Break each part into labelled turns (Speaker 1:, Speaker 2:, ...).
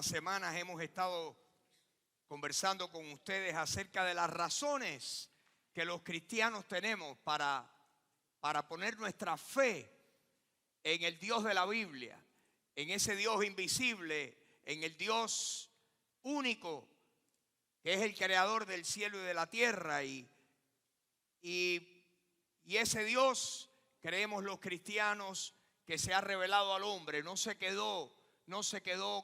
Speaker 1: últimas semanas hemos estado conversando con ustedes acerca de las razones que los cristianos tenemos para poner nuestra fe en el Dios de la Biblia, en ese Dios invisible, en el Dios único que es el creador del cielo y de la tierra. Y ese Dios, creemos los cristianos, que se ha revelado al hombre, no se quedó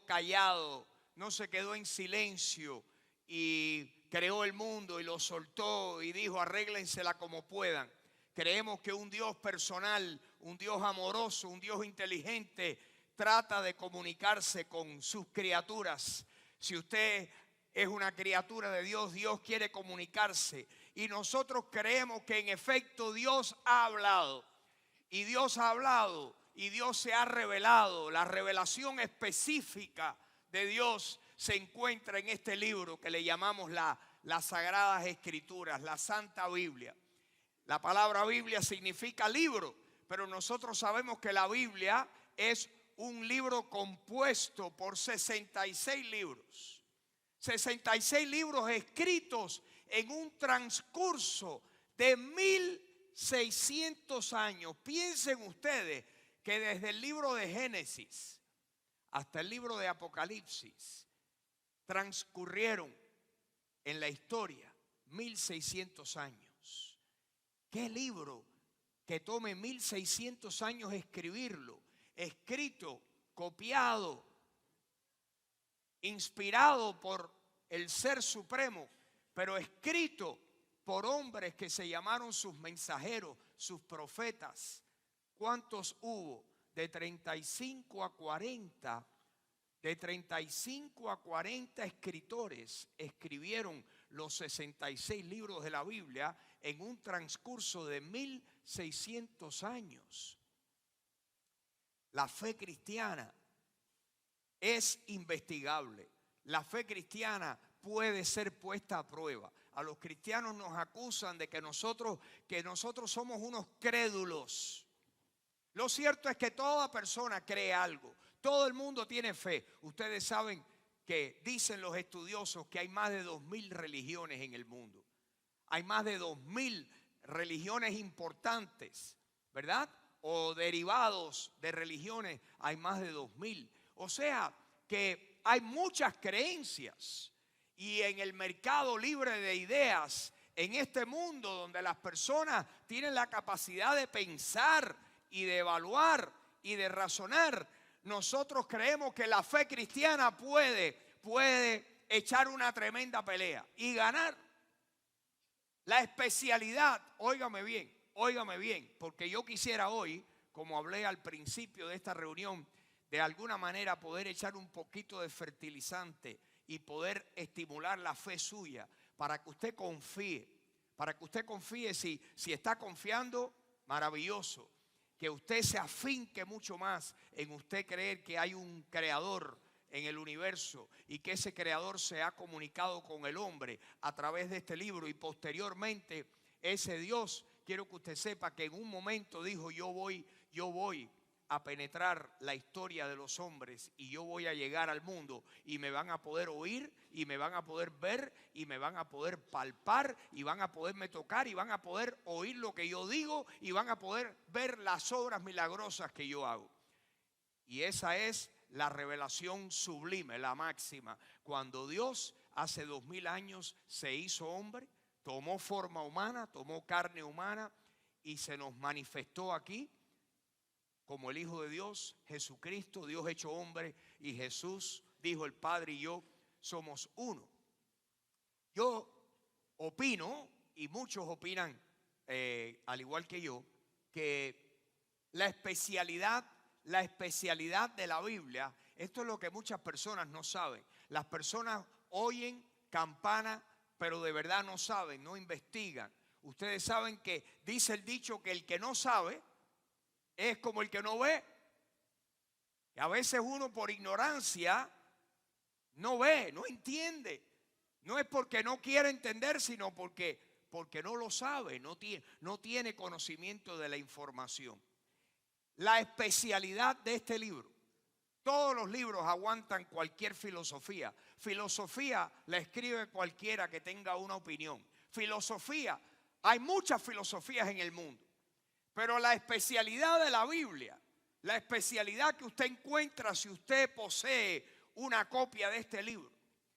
Speaker 1: callado, no se quedó en silencio y creó el mundo y lo soltó y dijo arréglensela como puedan. Creemos que un Dios personal, un Dios amoroso, un Dios inteligente trata de comunicarse con sus criaturas. Si usted es una criatura de Dios, Dios quiere comunicarse. Y nosotros creemos que en efecto Dios ha hablado. Y Dios ha hablado y Dios se ha revelado. La revelación específica de Dios se encuentra en este libro que le llamamos las Sagradas Escrituras, la Santa Biblia. La palabra Biblia significa libro, pero nosotros sabemos que la Biblia es un libro compuesto por 66 libros. 66 libros escritos en un transcurso de 1600 años. Piensen ustedes que desde el libro de Génesis hasta el libro de Apocalipsis transcurrieron en la historia 1600 años. ¿Qué libro que tome 1600 años escribirlo? Escrito, copiado, inspirado por el Ser Supremo, pero escrito por hombres que se llamaron sus mensajeros, sus profetas. ¿Cuántos hubo? De 35 a 40. De 35 a 40 escritores escribieron los 66 libros de la Biblia en un transcurso de 1600 años. La fe cristiana es investigable. La fe cristiana puede ser puesta a prueba. A los cristianos nos acusan de que nosotros somos unos crédulos. Lo cierto es que toda persona cree algo. Todo el mundo tiene fe. Ustedes saben que dicen los estudiosos que hay más de 2000 religiones en el mundo. Hay más de 2000 religiones importantes, ¿verdad? O derivados de religiones, hay más de 2000. O sea que hay muchas creencias. Y en el mercado libre de ideas, en este mundo donde las personas tienen la capacidad de pensar y de evaluar y de razonar, nosotros creemos que la fe cristiana puede echar una tremenda pelea y ganar. La especialidad, óigame bien, porque yo quisiera hoy, como hablé al principio de esta reunión, de alguna manera poder echar un poquito de fertilizante y poder estimular la fe suya para que usted confíe. Para que usted confíe, si está confiando, maravilloso. Que usted se afinque mucho más en usted creer que hay un creador en el universo y que ese creador se ha comunicado con el hombre a través de este libro. Y posteriormente ese Dios, quiero que usted sepa que en un momento dijo: yo voy a penetrar la historia de los hombres y yo voy a llegar al mundo y me van a poder oír y me van a poder ver y me van a poder palpar y van a poderme tocar y van a poder oír lo que yo digo y van a poder ver las obras milagrosas que yo hago. Y esa es la revelación sublime, la máxima. Cuando Dios hace 2000 años se hizo hombre, tomó forma humana, tomó carne humana y se nos manifestó aquí como el Hijo de Dios, Jesucristo, Dios hecho hombre, y Jesús dijo: el Padre y yo somos uno. Yo opino, y muchos opinan al igual que yo, que la especialidad de la Biblia, esto es lo que muchas personas no saben. Las personas oyen campana, pero de verdad no saben, no investigan. Ustedes saben que dice el dicho que el que no sabe es como el que no ve. Y a veces uno por ignorancia no ve, no entiende. No es porque no quiere entender, sino porque no lo sabe, no tiene conocimiento de la información. La especialidad de este libro Todos los libros aguantan cualquier filosofía. Filosofía la escribe cualquiera que tenga una opinión. Filosofía, hay muchas filosofías en el mundo. Pero la especialidad de la Biblia, la especialidad que usted encuentra si usted posee una copia de este libro,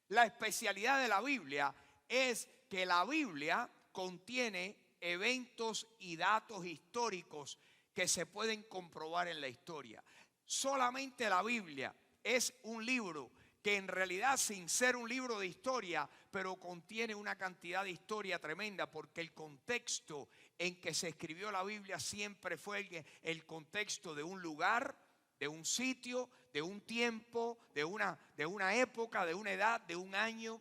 Speaker 1: la especialidad de la Biblia es que la Biblia contiene eventos y datos históricos que se pueden comprobar en la historia. Solamente la Biblia es un libro que en realidad, sin ser un libro de historia, pero contiene una cantidad de historia tremenda, porque el contexto en que se escribió la Biblia siempre fue el contexto de un lugar, de un sitio, de un tiempo, de una época, de una edad, de un año.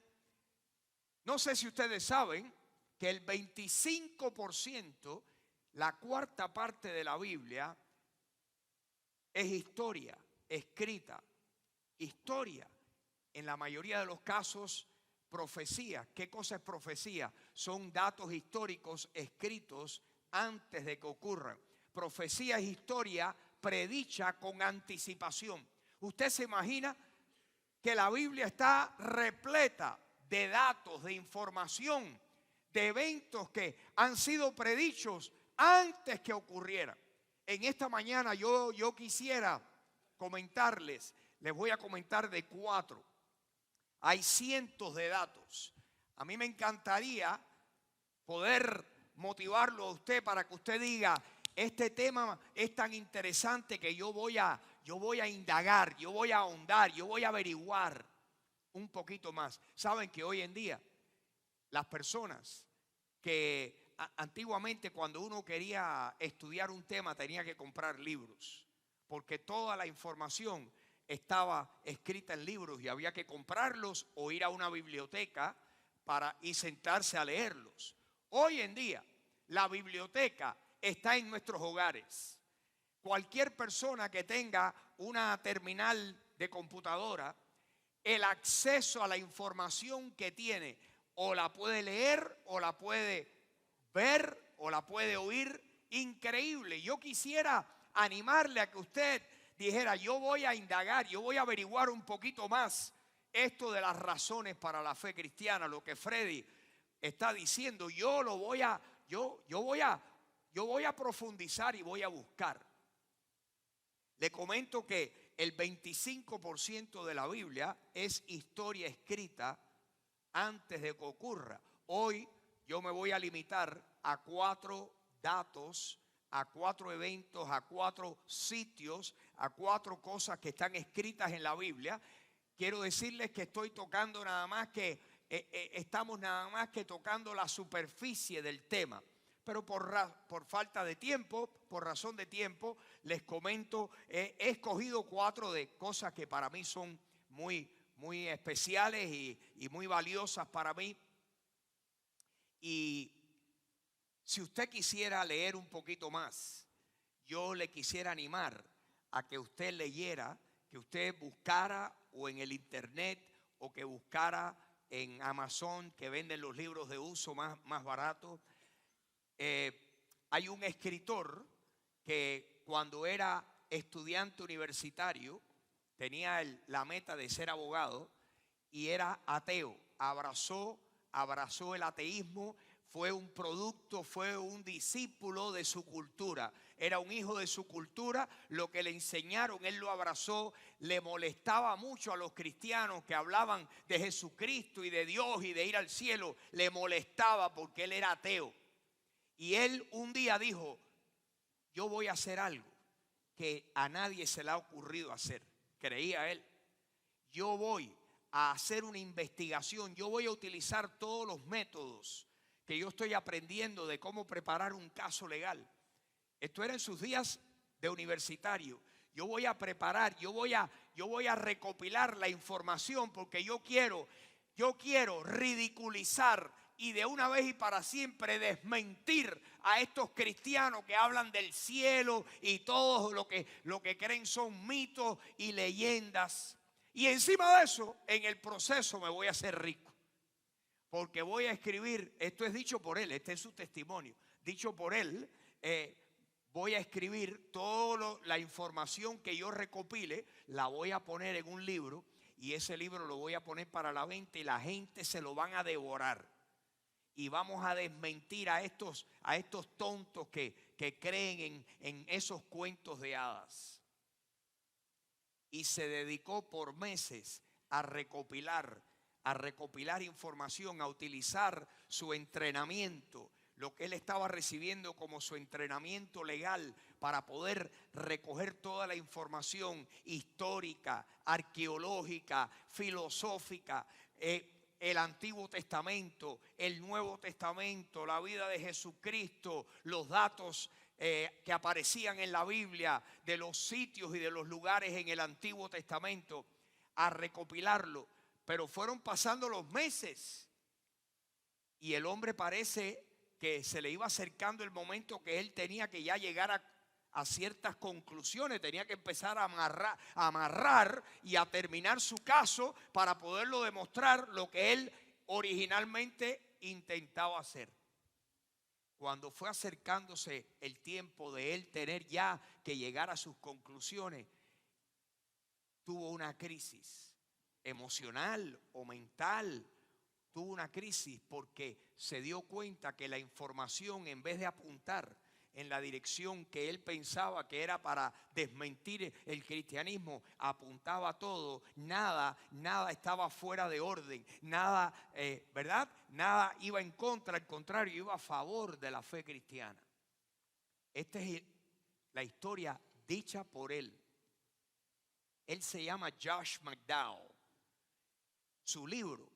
Speaker 1: No sé si ustedes saben que el 25%, la cuarta parte de la Biblia, es historia escrita, historia. En la mayoría de los casos, profecía. ¿Qué cosa es profecía? Son datos históricos escritos antes de que ocurran. Profecía es historia predicha con anticipación. Usted se imagina que la Biblia está repleta de datos, de información, de eventos que han sido predichos antes que ocurrieran. En esta mañana yo quisiera comentarles, les voy a comentar de 4. Hay cientos de datos. A mí me encantaría poder motivarlo a usted para que usted diga, este tema es tan interesante que yo voy a indagar, yo voy a ahondar, yo voy a averiguar un poquito más. Saben que hoy en día las personas que antiguamente cuando uno quería estudiar un tema tenía que comprar libros, porque toda la información estaba escrita en libros y había que comprarlos o ir a una biblioteca y sentarse a leerlos. Hoy en día la biblioteca está en nuestros hogares. Cualquier persona que tenga una terminal de computadora, el acceso a la información que tiene o la puede leer o la puede ver o la puede oír. Increíble. Yo quisiera animarle a que usted dijera, yo voy a indagar, yo voy a averiguar un poquito más esto de las razones para la fe cristiana, lo que Freddy está diciendo. Yo voy a profundizar y voy a buscar. Le comento que el 25% de la Biblia es historia escrita antes de que ocurra. Hoy yo me voy a limitar a 4 datos, a 4 eventos, a 4 sitios, a 4 cosas que están escritas en la Biblia. Quiero decirles que estoy tocando estamos nada más que tocando la superficie del tema. Pero por falta de tiempo, por razón de tiempo, les comento, he escogido 4 de cosas que para mí son muy, muy especiales y muy valiosas para mí. Y si usted quisiera leer un poquito más, yo le quisiera animar a que usted leyera, que usted buscara o en el internet o que buscara en Amazon, que venden los libros de uso más baratos. Hay un escritor que cuando era estudiante universitario tenía la meta de ser abogado y era ateo. Abrazó el ateísmo. Fue un producto, fue un discípulo de su cultura. Era un hijo de su cultura. Lo que le enseñaron, él lo abrazó. Le molestaba mucho a los cristianos que hablaban de Jesucristo y de Dios y de ir al cielo. Le molestaba porque él era ateo. Y él un día dijo, yo voy a hacer algo que a nadie se le ha ocurrido hacer. Creía él. Yo voy a hacer una investigación. Yo voy a utilizar todos los métodos que yo estoy aprendiendo de cómo preparar un caso legal. Esto era en sus días de universitario. Yo voy a preparar, yo voy a recopilar la información porque yo quiero ridiculizar y de una vez y para siempre desmentir a estos cristianos que hablan del cielo y todo lo que creen son mitos y leyendas. Y encima de eso, en el proceso me voy a hacer rico. Porque voy a escribir, esto es dicho por él, este es su testimonio, dicho por él, voy a escribir toda la información que yo recopile, la voy a poner en un libro y ese libro lo voy a poner para la venta y la gente se lo van a devorar. Y vamos a desmentir a estos tontos que creen en esos cuentos de hadas. Y se dedicó por meses a recopilar información, a utilizar su entrenamiento, lo que él estaba recibiendo como su entrenamiento legal para poder recoger toda la información histórica, arqueológica, filosófica, el Antiguo Testamento, el Nuevo Testamento, la vida de Jesucristo, los datos que aparecían en la Biblia de los sitios y de los lugares en el Antiguo Testamento, a recopilarlo. Pero fueron pasando los meses y el hombre parece que se le iba acercando el momento que él tenía que ya llegar a ciertas conclusiones, tenía que empezar a amarrar y a terminar su caso para poderlo demostrar lo que él originalmente intentaba hacer. Cuando fue acercándose el tiempo de él tener ya que llegar a sus conclusiones, tuvo una crisis emocional o mental. Tuvo una crisis porque se dio cuenta que la información, en vez de apuntar en la dirección que él pensaba que era para desmentir el cristianismo, apuntaba todo, nada estaba fuera de orden, nada, ¿verdad? Nada iba en contra, al contrario, iba a favor de la fe cristiana. Esta es la historia dicha por él. Él se llama Josh McDowell. Su libro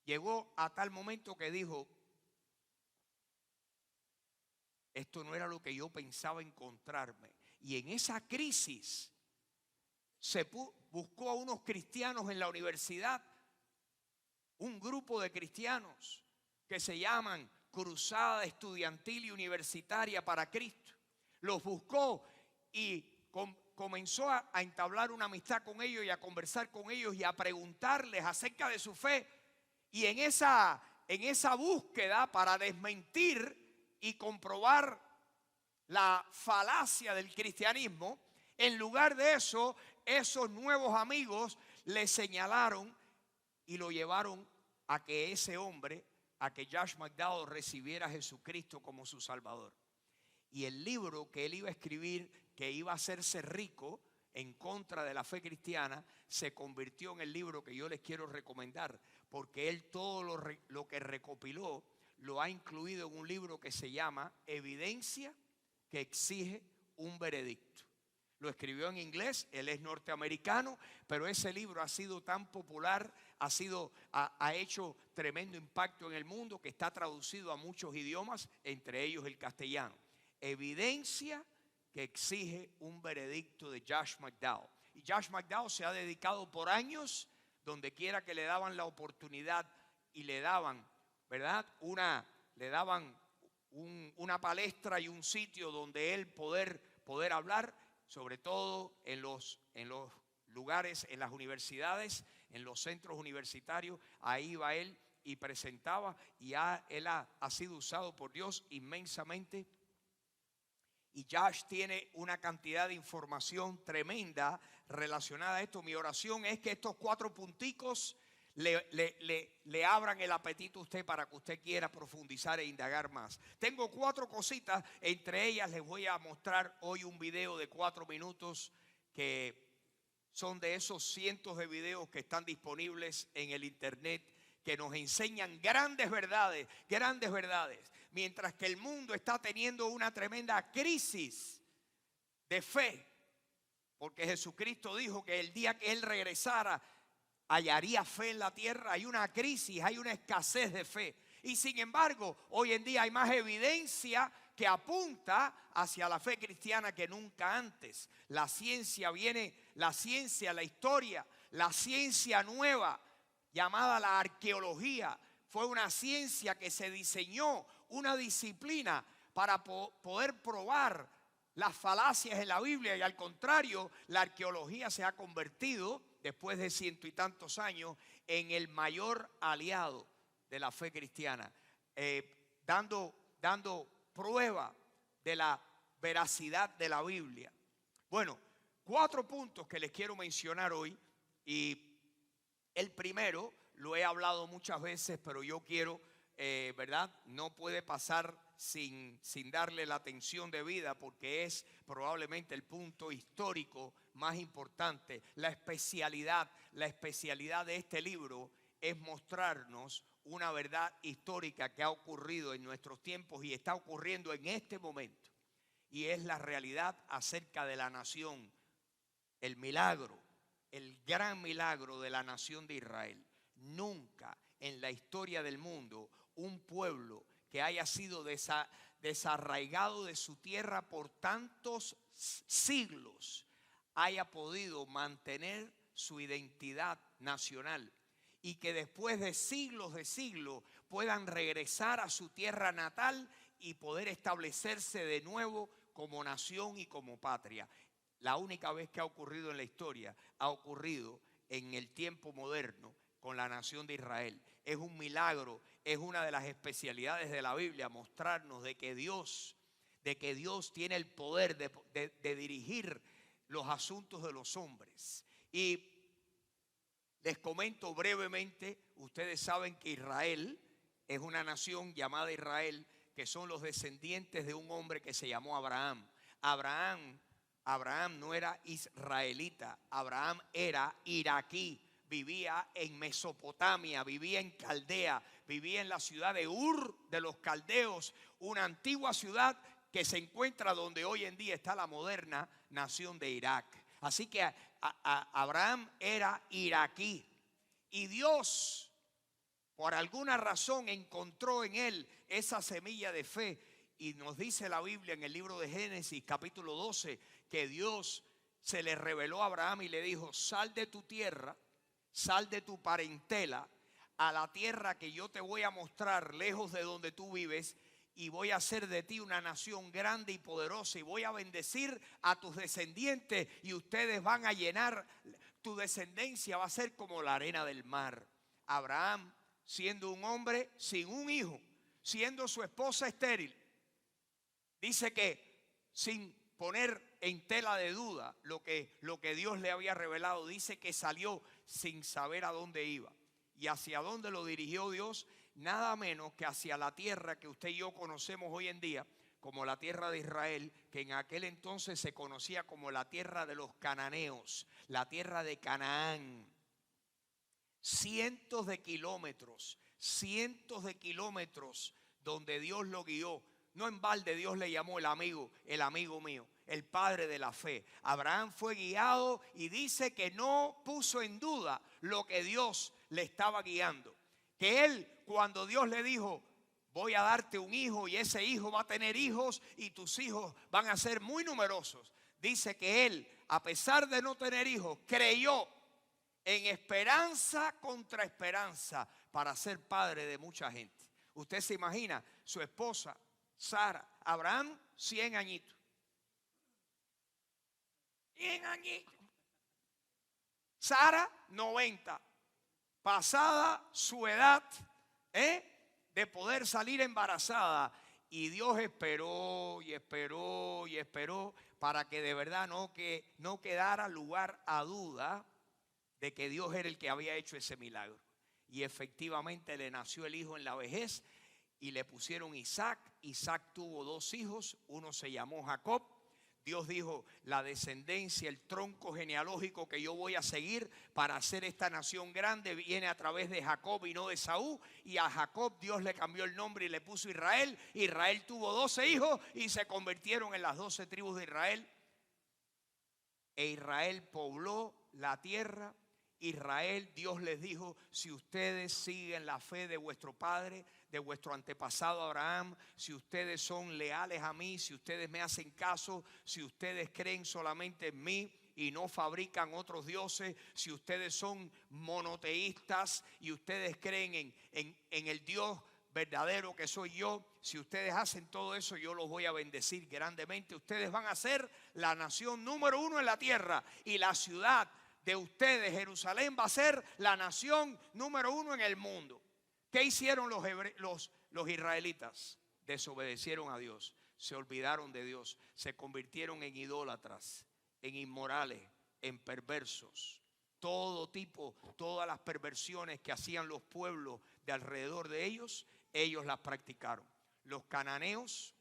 Speaker 1: llegó a tal momento que dijo: esto no era lo que yo pensaba encontrarme. Y en esa crisis buscó a unos cristianos en la universidad, un grupo de cristianos que se llaman Cruzada Estudiantil y Universitaria para Cristo. Los buscó y comenzó a entablar una amistad con ellos y a conversar con ellos y a preguntarles acerca de su fe. Y en esa búsqueda para desmentir y comprobar la falacia del cristianismo, en lugar de eso, esos nuevos amigos le señalaron y lo llevaron a que ese hombre, a que Josh McDowell recibiera a Jesucristo como su Salvador. Y el libro que él iba a escribir, que iba a hacerse rico en contra de la fe cristiana, se convirtió en el libro que yo les quiero recomendar, porque él todo lo que recopiló lo ha incluido en un libro que se llama Evidencia que exige un veredicto. Lo escribió en inglés, él es norteamericano, pero ese libro ha sido tan popular, ha hecho tremendo impacto en el mundo, que está traducido a muchos idiomas, entre ellos el castellano. Evidencia que exige un veredicto, de Josh McDowell. Y Josh McDowell se ha dedicado por años, donde quiera que le daban la oportunidad y le daban, ¿verdad? Le daban una palestra y un sitio donde él poder hablar, sobre todo en los lugares, en las universidades, en los centros universitarios. Ahí iba él y presentaba, y él ha sido usado por Dios inmensamente. Y Josh tiene una cantidad de información tremenda relacionada a esto. Mi oración es que estos 4 punticos le abran el apetito a usted para que usted quiera profundizar e indagar más. Tengo 4 cositas, entre ellas les voy a mostrar hoy un video de 4 minutos que son de esos cientos de videos que están disponibles en el internet, que nos enseñan grandes verdades, mientras que el mundo está teniendo una tremenda crisis de fe, porque Jesucristo dijo que el día que Él regresara hallaría fe en la tierra. Hay una crisis, hay una escasez de fe. Y sin embargo, hoy en día hay más evidencia que apunta hacia la fe cristiana que nunca antes. La ciencia, la historia, la ciencia nueva, llamada la arqueología, fue una ciencia que se diseñó, una disciplina para poder probar las falacias en la Biblia. Y al contrario, la arqueología se ha convertido, después de 100 y tantos años, en el mayor aliado de la fe cristiana, dando prueba de la veracidad de la Biblia. Bueno, 4 puntos que les quiero mencionar hoy, y el primero lo he hablado muchas veces, pero yo quiero, ¿verdad? No puede pasar sin darle la atención debida, porque es probablemente el punto histórico más importante. La especialidad de este libro es mostrarnos una verdad histórica que ha ocurrido en nuestros tiempos y está ocurriendo en este momento. Y es la realidad acerca de la nación, el milagro, el gran milagro de la nación de Israel. Nunca en la historia del mundo un pueblo que haya sido desarraigado de su tierra por tantos siglos haya podido mantener su identidad nacional, y que después de siglos puedan regresar a su tierra natal y poder establecerse de nuevo como nación y como patria. La única vez que ha ocurrido en la historia, ha ocurrido en el tiempo moderno con la nación de Israel. Es un milagro, es una de las especialidades de la Biblia, mostrarnos de que Dios tiene el poder de dirigir los asuntos de los hombres. Y les comento brevemente, ustedes saben que Israel es una nación llamada Israel, que son los descendientes de un hombre que se llamó Abraham. Abraham no era israelita, Abraham era iraquí, vivía en Mesopotamia, vivía en Caldea, vivía en la ciudad de Ur de los Caldeos, una antigua ciudad que se encuentra donde hoy en día está la moderna nación de Irak. Así que Abraham era iraquí, y Dios por alguna razón encontró en él esa semilla de fe. Y nos dice la Biblia en el libro de Génesis capítulo 12 que Dios se le reveló a Abraham y le dijo: sal de tu tierra, sal de tu parentela, a la tierra que yo te voy a mostrar lejos de donde tú vives, y voy a hacer de ti una nación grande y poderosa, y voy a bendecir a tus descendientes, y ustedes van a llenar, tu descendencia va a ser como la arena del mar. Abraham, siendo un hombre sin un hijo, siendo su esposa estéril, dice que sin poner en tela de duda lo que Dios le había revelado, dice que salió sin saber a dónde iba. ¿Y hacia dónde lo dirigió Dios? Nada menos que hacia la tierra que usted y yo conocemos hoy en día como la tierra de Israel, que en aquel entonces se conocía como la tierra de los cananeos, la tierra de Canaán. Cientos de kilómetros donde Dios lo guió. No en balde Dios le llamó el amigo mío, el padre de la fe. Abraham fue guiado y dice que no puso en duda lo que Dios le estaba guiando. Que él, cuando Dios le dijo: voy a darte un hijo y ese hijo va a tener hijos y tus hijos van a ser muy numerosos, dice que él, a pesar de no tener hijos, creyó en esperanza contra esperanza para ser padre de mucha gente. Usted se imagina, su esposa Sara, Abraham 100 añitos. 100 añitos. Sara 90. Pasada su edad de poder salir embarazada. Y Dios esperó y esperó y esperó para que de verdad no quedara lugar a duda de que Dios era el que había hecho ese milagro. Y efectivamente le nació el hijo en la vejez y le pusieron Isaac. Isaac tuvo 2 hijos, uno se llamó Jacob. Dios dijo: la descendencia, el tronco genealógico que yo voy a seguir para hacer esta nación grande viene a través de Jacob y no de Esaú. Y a Jacob Dios le cambió el nombre y le puso Israel. Israel tuvo 12 hijos y se convirtieron en las 12 tribus de Israel. E Israel pobló la tierra. Israel, Dios les dijo: si ustedes siguen la fe de vuestro padre, de vuestro antepasado Abraham, si ustedes son leales a mí, si ustedes me hacen caso, si ustedes creen solamente en mí y no fabrican otros dioses, si ustedes son monoteístas y ustedes creen en el Dios verdadero que soy yo, si ustedes hacen todo eso, yo los voy a bendecir grandemente. Ustedes van a ser la nación número 1 en la tierra, y la ciudad de ustedes, Jerusalén, va a ser la nación número 1 en el mundo. ¿Qué hicieron los israelitas? Desobedecieron a Dios. se olvidaron de Dios, se convirtieron en idólatras, en inmorales, en perversos. Todo tipo, todas las perversiones que hacían los pueblos de alrededor de ellos, ellos las practicaron. Los cananeos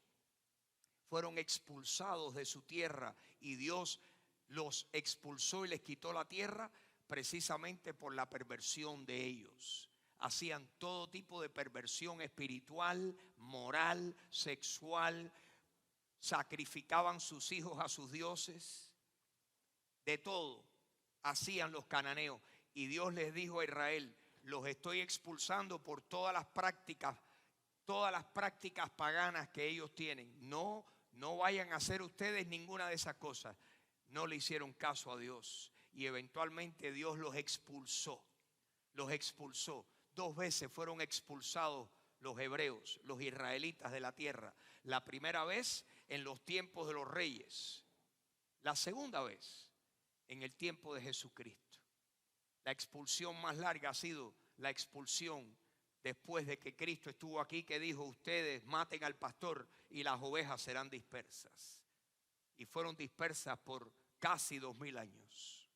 Speaker 1: fueron expulsados de su tierra y Dios los expulsó y les quitó la tierra precisamente por la perversión de ellos. Hacían todo tipo de perversión espiritual, moral, sexual, sacrificaban sus hijos a sus dioses, de todo hacían los cananeos. Y Dios les dijo a Israel: los estoy expulsando por todas las prácticas paganas que ellos tienen. No vayan a hacer ustedes ninguna de esas cosas. No le hicieron caso a Dios y eventualmente Dios los expulsó. Los expulsó. 2 veces fueron expulsados los hebreos, los israelitas de la tierra. La primera vez en los tiempos de los reyes. La segunda vez en el tiempo de Jesucristo. La expulsión más larga ha sido la expulsión después de que Cristo estuvo aquí, que dijo: ustedes maten al pastor y las ovejas serán dispersas. Y fueron dispersas por casi 2000 años.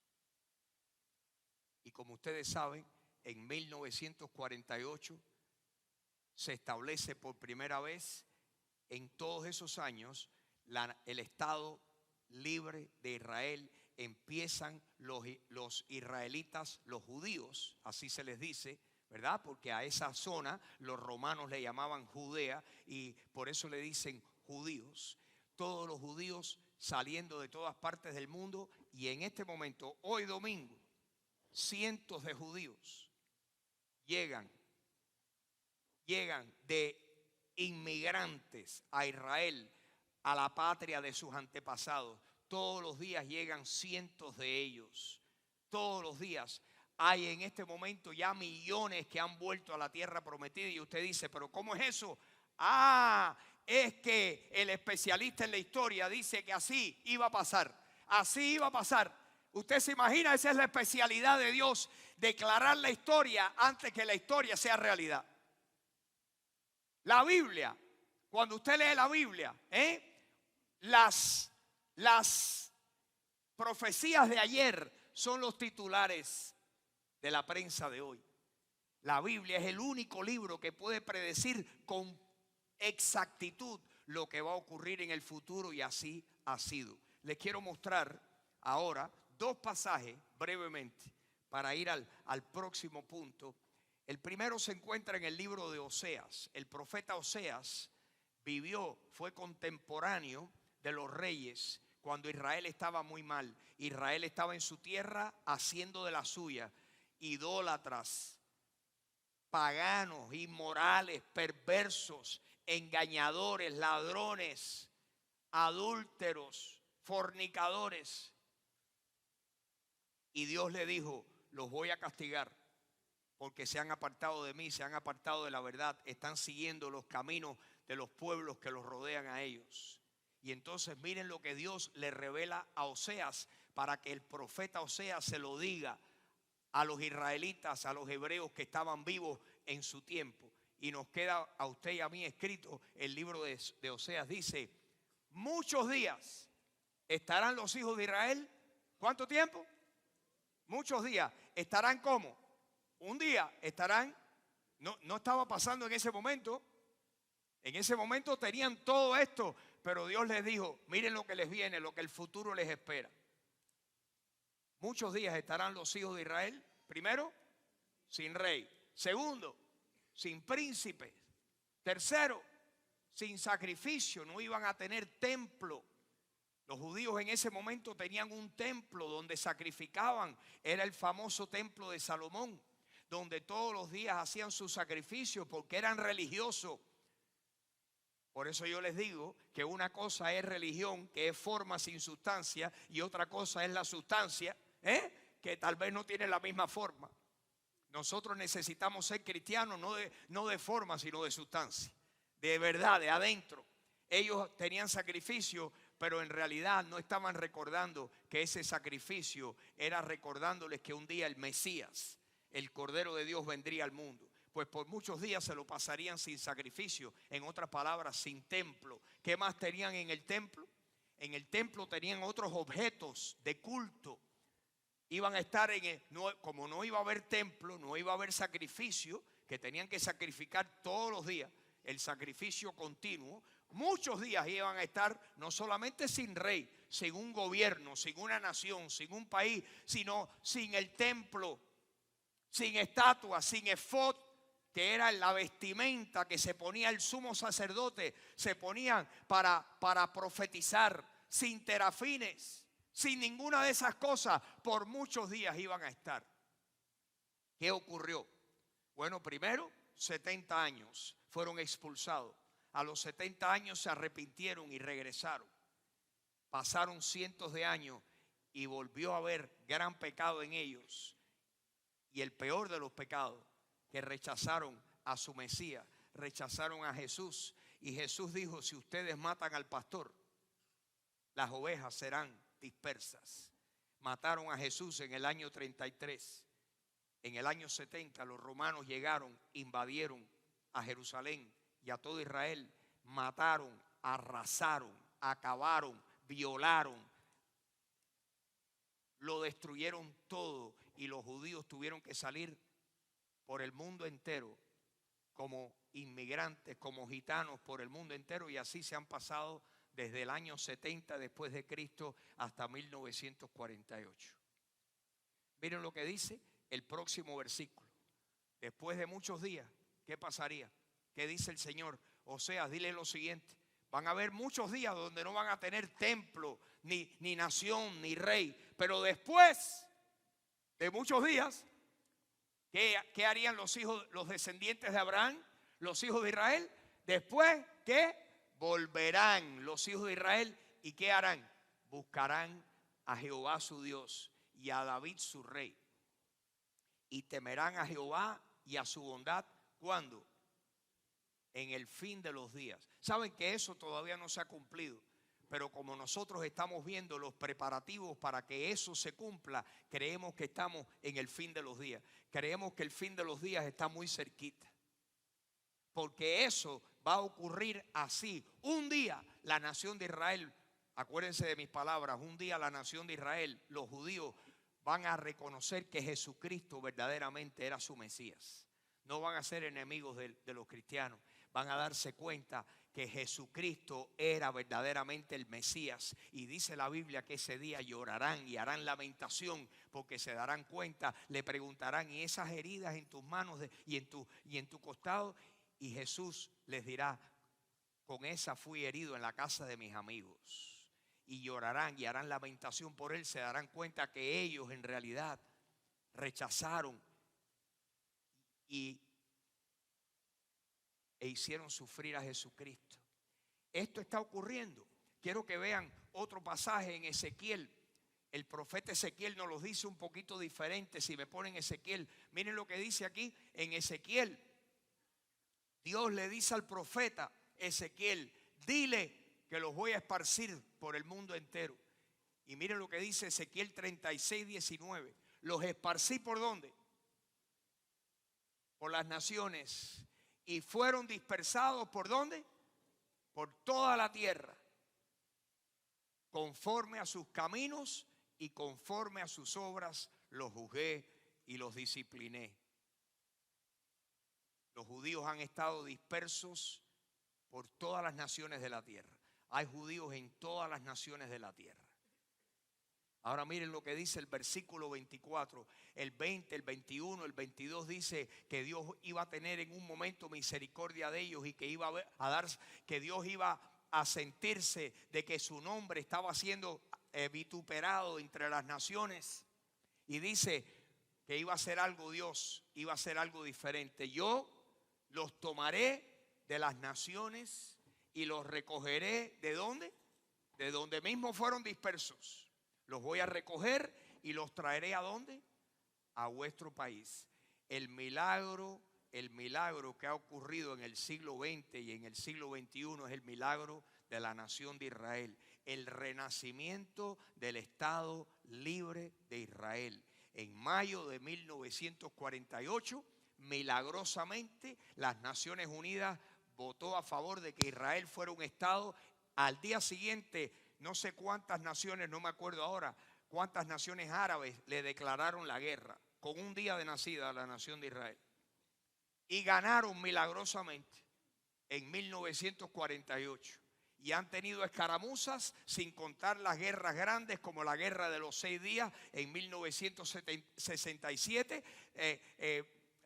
Speaker 1: Y como ustedes saben, en 1948 se establece por primera vez en todos esos años el Estado libre de Israel. Empiezan los israelitas, los judíos, así se les dice, ¿verdad? Porque a esa zona los romanos le llamaban Judea y por eso le dicen judíos. Todos los judíos saliendo de todas partes del mundo, y en este momento, hoy domingo, cientos de judíos llegan de inmigrantes a Israel, a la patria de sus antepasados. Todos los días llegan cientos de ellos. Todos los días hay en este momento ya millones que han vuelto a la tierra prometida. Y usted dice: ¿pero cómo es eso? Es que el especialista en la historia dice que así iba a pasar. Así iba a pasar. Usted se imagina, esa es la especialidad de Dios: declarar la historia antes que la historia sea realidad. La Biblia, cuando usted lee la Biblia, las profecías de ayer son los titulares de la prensa de hoy. La Biblia es el único libro que puede predecir con exactitud lo que va a ocurrir en el futuro, y así ha sido. Les quiero mostrar ahora 2 pasajes brevemente para ir al próximo punto. El primero se encuentra en el libro de Oseas. El profeta Oseas fue contemporáneo de los reyes cuando Israel estaba muy mal. Israel estaba en su tierra haciendo de la suya. Idólatras, paganos, inmorales, perversos, engañadores, ladrones, adúlteros, fornicadores. Y Dios le dijo: los voy a castigar porque se han apartado de mí, se han apartado de la verdad, están siguiendo los caminos de los pueblos que los rodean a ellos. Y entonces miren lo que Dios le revela a Oseas, para que el profeta Oseas se lo diga a los israelitas, a los hebreos que estaban vivos en su tiempo. Y nos queda a usted y a mí escrito el libro de Oseas. Dice: muchos días estarán los hijos de Israel. ¿Cuánto tiempo? Muchos días. ¿Estarán cómo? Un día estarán. No estaba pasando en ese momento. En ese momento tenían todo esto, pero Dios les dijo: miren lo que les viene, lo que el futuro les espera. Muchos días estarán los hijos de Israel. Primero, sin rey. Segundo, sin príncipe. Tercero, sin sacrificio. No iban a tener templo. Los judíos en ese momento tenían un templo donde sacrificaban. Era el famoso templo de Salomón, donde todos los días hacían sus sacrificios porque eran religiosos. Por eso yo les digo que una cosa es religión, que es forma sin sustancia, y otra cosa es la sustancia, que tal vez no tiene la misma forma. Nosotros necesitamos ser cristianos no de forma, sino de sustancia, de verdad, de adentro. Ellos tenían sacrificio, pero en realidad no estaban recordando que ese sacrificio era recordándoles que un día el Mesías, el Cordero de Dios, vendría al mundo. pues por muchos días se lo pasarían sin sacrificio, en otras palabras, sin templo. ¿Qué más tenían en el templo? En el templo tenían otros objetos de culto. Iban a estar como no iba a haber templo, no iba a haber sacrificio, que tenían que sacrificar todos los días, el sacrificio continuo. Muchos días iban a estar no solamente sin rey, sin un gobierno, sin una nación, sin un país, sino sin el templo, sin estatuas, sin efod, que era la vestimenta que se ponía el sumo sacerdote, se ponían para profetizar, sin terafines, sin ninguna de esas cosas. Por muchos días iban a estar. ¿Qué ocurrió? Bueno, primero 70 años fueron expulsados. A los 70 años se arrepintieron y regresaron. Pasaron cientos de años y volvió a haber gran pecado en ellos. Y el peor de los pecados, que rechazaron a su Mesías, rechazaron a Jesús. Y Jesús dijo: si ustedes matan al pastor, las ovejas serán dispersas. Mataron a Jesús en el año 33. En el año 70 los romanos llegaron, invadieron a Jerusalén y a todo Israel. Mataron, arrasaron, acabaron, violaron, lo destruyeron todo. Y los judíos tuvieron que salir por el mundo entero como inmigrantes, como gitanos por el mundo entero. Y así se han pasado desde el año 70 después de Cristo hasta 1948. Miren lo que dice el próximo versículo. Después de muchos días, ¿qué pasaría? ¿Qué dice el Señor? Oseas, dile lo siguiente: van a haber muchos días donde no van a tener templo, ni nación, ni rey. Pero después de muchos días, ¿qué harían los descendientes de Abraham, los hijos de Israel? Después, ¿qué? Volverán los hijos de Israel. ¿Y qué harán? Buscarán a Jehová su Dios y a David su rey. Y temerán a Jehová y a su bondad. ¿Cuándo? En el fin de los días. Saben que eso todavía no se ha cumplido, pero como nosotros estamos viendo los preparativos para que eso se cumpla, creemos que estamos en el fin de los días. Creemos que el fin de los días está muy cerquita, porque eso va a ocurrir así. Un día la nación de Israel, acuérdense de mis palabras, un día la nación de Israel, los judíos, van a reconocer que Jesucristo verdaderamente era su Mesías. No van a ser enemigos de los cristianos. Van a darse cuenta que Jesucristo era verdaderamente el Mesías. Y dice la Biblia que ese día llorarán y harán lamentación, porque se darán cuenta, le preguntarán: ¿y esas heridas en tus manos y en tu costado? Y Jesús les dirá: con esa fui herido en la casa de mis amigos. Y llorarán y harán lamentación por él. Se darán cuenta que ellos en realidad rechazaron e hicieron sufrir a Jesucristo. Esto está ocurriendo. Quiero que vean otro pasaje en Ezequiel. El profeta Ezequiel nos lo dice un poquito diferente. Si me ponen Ezequiel, miren lo que dice aquí en Ezequiel. Dios le dice al profeta Ezequiel: dile que los voy a esparcir por el mundo entero. Y miren lo que dice Ezequiel 36:19. Los esparcí ¿por dónde? Por las naciones. Y fueron dispersados ¿por dónde? Por toda la tierra, conforme a sus caminos y conforme a sus obras los juzgué y los discipliné. Los judíos han estado dispersos por todas las naciones de la tierra. Hay judíos en todas las naciones de la tierra. Ahora miren lo que dice el versículo 24, el 20, el 21, el 22 dice que Dios iba a tener en un momento misericordia de ellos y que iba a dar, que Dios iba a sentirse de que su nombre estaba siendo vituperado entre las naciones. Y dice que iba a hacer algo Dios, iba a hacer algo diferente. Yo los tomaré de las naciones y los recogeré ¿de dónde? De donde mismo fueron dispersos. Los voy a recoger y los traeré ¿a dónde? A vuestro país. El milagro que ha ocurrido en el siglo XX y en el siglo XXI es el milagro de la nación de Israel. El renacimiento del Estado Libre de Israel. En mayo de 1948, milagrosamente las Naciones Unidas votó a favor de que Israel fuera un estado. Al día siguiente, no sé cuántas naciones, no me acuerdo ahora, cuántas naciones árabes le declararon la guerra con un día de nacida a la nación de Israel. Y ganaron milagrosamente en 1948. Y han tenido escaramuzas, sin contar las guerras grandes como la guerra de los 6 días en 1967,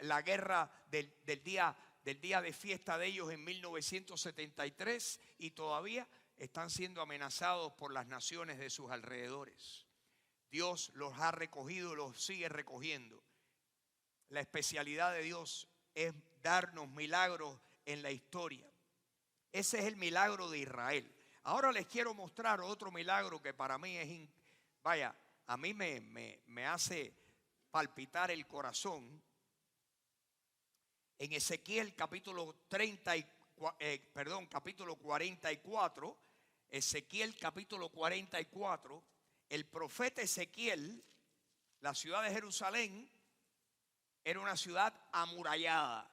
Speaker 1: la guerra del día de fiesta de ellos en 1973, y todavía están siendo amenazados por las naciones de sus alrededores. Dios los ha recogido y los sigue recogiendo. La especialidad de Dios es darnos milagros en la historia. Ese es el milagro de Israel. Ahora les quiero mostrar otro milagro que para mí es, a mí me hace palpitar el corazón. En Ezequiel capítulo 44, Ezequiel capítulo 44, el profeta Ezequiel, la ciudad de Jerusalén era una ciudad amurallada.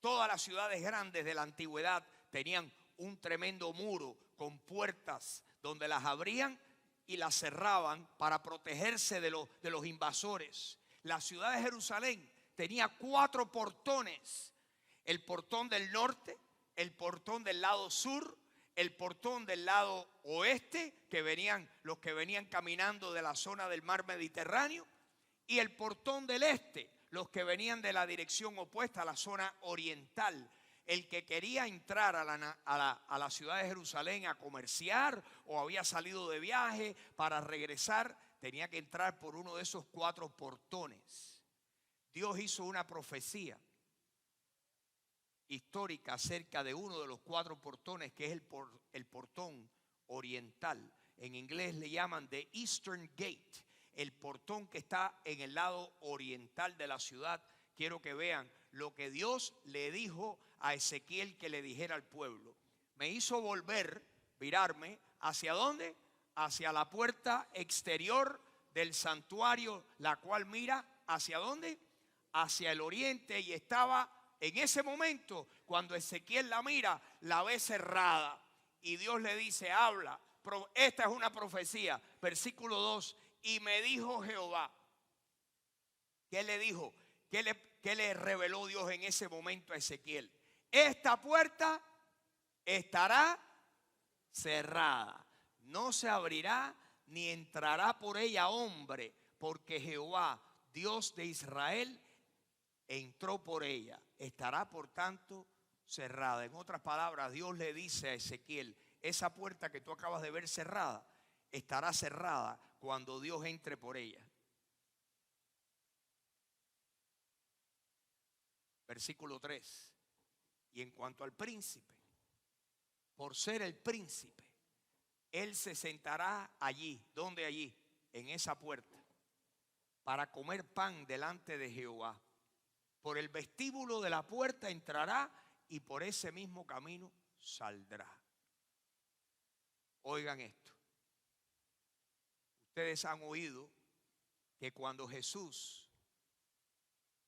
Speaker 1: Todas las ciudades grandes de la antigüedad tenían un tremendo muro con puertas donde las abrían y las cerraban para protegerse de los invasores. La ciudad de Jerusalén tenía 4 portones: el portón del norte, el portón del lado sur, el portón del lado oeste, que venían los que venían caminando de la zona del mar Mediterráneo, y el portón del este, los que venían de la dirección opuesta a la zona oriental. El que quería entrar a la ciudad de Jerusalén a comerciar o había salido de viaje para regresar, tenía que entrar por uno de esos 4 portones. Dios hizo una profecía histórica acerca de uno de los 4 portones, que es el portón oriental. En inglés le llaman the Eastern Gate, el portón que está en el lado oriental de la ciudad. Quiero que vean lo que Dios le dijo a Ezequiel que le dijera al pueblo. Me hizo virarme, ¿hacia dónde? Hacia la puerta exterior del santuario, la cual mira, ¿hacia dónde? Hacia el oriente, y estaba en ese momento, cuando Ezequiel la mira, la ve cerrada. Y Dios le dice, habla, esta es una profecía, versículo 2, y me dijo Jehová. ¿Qué le dijo? ¿Qué le reveló Dios en ese momento a Ezequiel? Esta puerta estará cerrada, no se abrirá ni entrará por ella hombre, porque Jehová, Dios de Israel, entró por ella. Estará por tanto cerrada. En otras palabras, Dios le dice a Ezequiel, esa puerta que tú acabas de ver cerrada, estará cerrada cuando Dios entre por ella. Versículo 3. Y en cuanto al príncipe, por ser el príncipe, él se sentará allí. ¿Dónde allí? En esa puerta, para comer pan delante de Jehová. Por el vestíbulo de la puerta entrará y por ese mismo camino saldrá. Oigan esto. Ustedes han oído que cuando Jesús,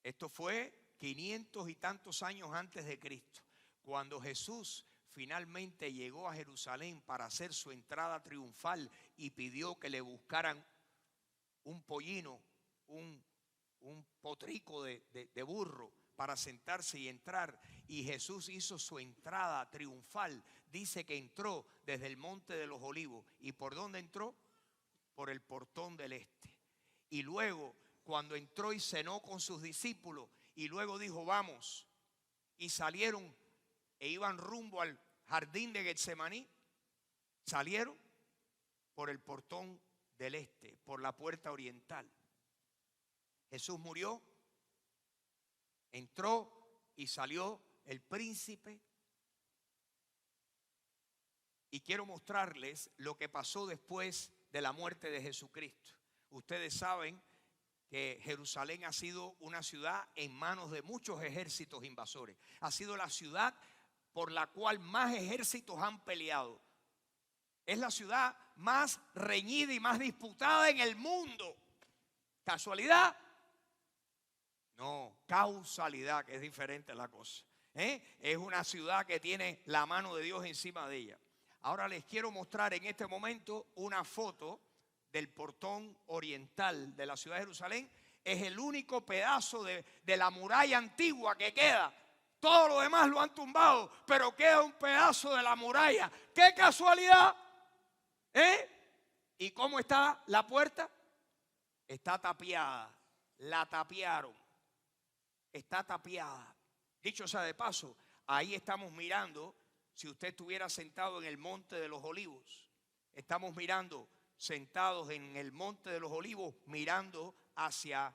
Speaker 1: esto fue 500 y tantos años antes de Cristo, cuando Jesús finalmente llegó a Jerusalén para hacer su entrada triunfal y pidió que le buscaran un pollino, un potrico de burro para sentarse y entrar, y Jesús hizo su entrada triunfal. Dice que entró desde el Monte de los Olivos. ¿Y por dónde entró? Por el portón del este. Y luego, cuando entró y cenó con sus discípulos, y luego dijo, vamos, y salieron e iban rumbo al jardín de Getsemaní, salieron por el portón del este, por la puerta oriental. Jesús murió, entró y salió el príncipe. Y quiero mostrarles lo que pasó después de la muerte de Jesucristo. Ustedes saben que Jerusalén ha sido una ciudad en manos de muchos ejércitos invasores. Ha sido la ciudad por la cual más ejércitos han peleado. Es la ciudad más reñida y más disputada en el mundo. ¿Casualidad? No, causalidad, que es diferente la cosa. Es una ciudad que tiene la mano de Dios encima de ella. Ahora les quiero mostrar en este momento una foto del portón oriental de la ciudad de Jerusalén. Es el único pedazo de la muralla antigua que queda. Todo lo demás lo han tumbado, pero queda un pedazo de la muralla. ¡Qué casualidad! ¿Y cómo está la puerta? Está tapiada. La tapiaron. Está tapiada. Dicho sea de paso, ahí estamos mirando, si usted estuviera sentado en el Monte de los Olivos, estamos mirando, sentados en el Monte de los Olivos, mirando hacia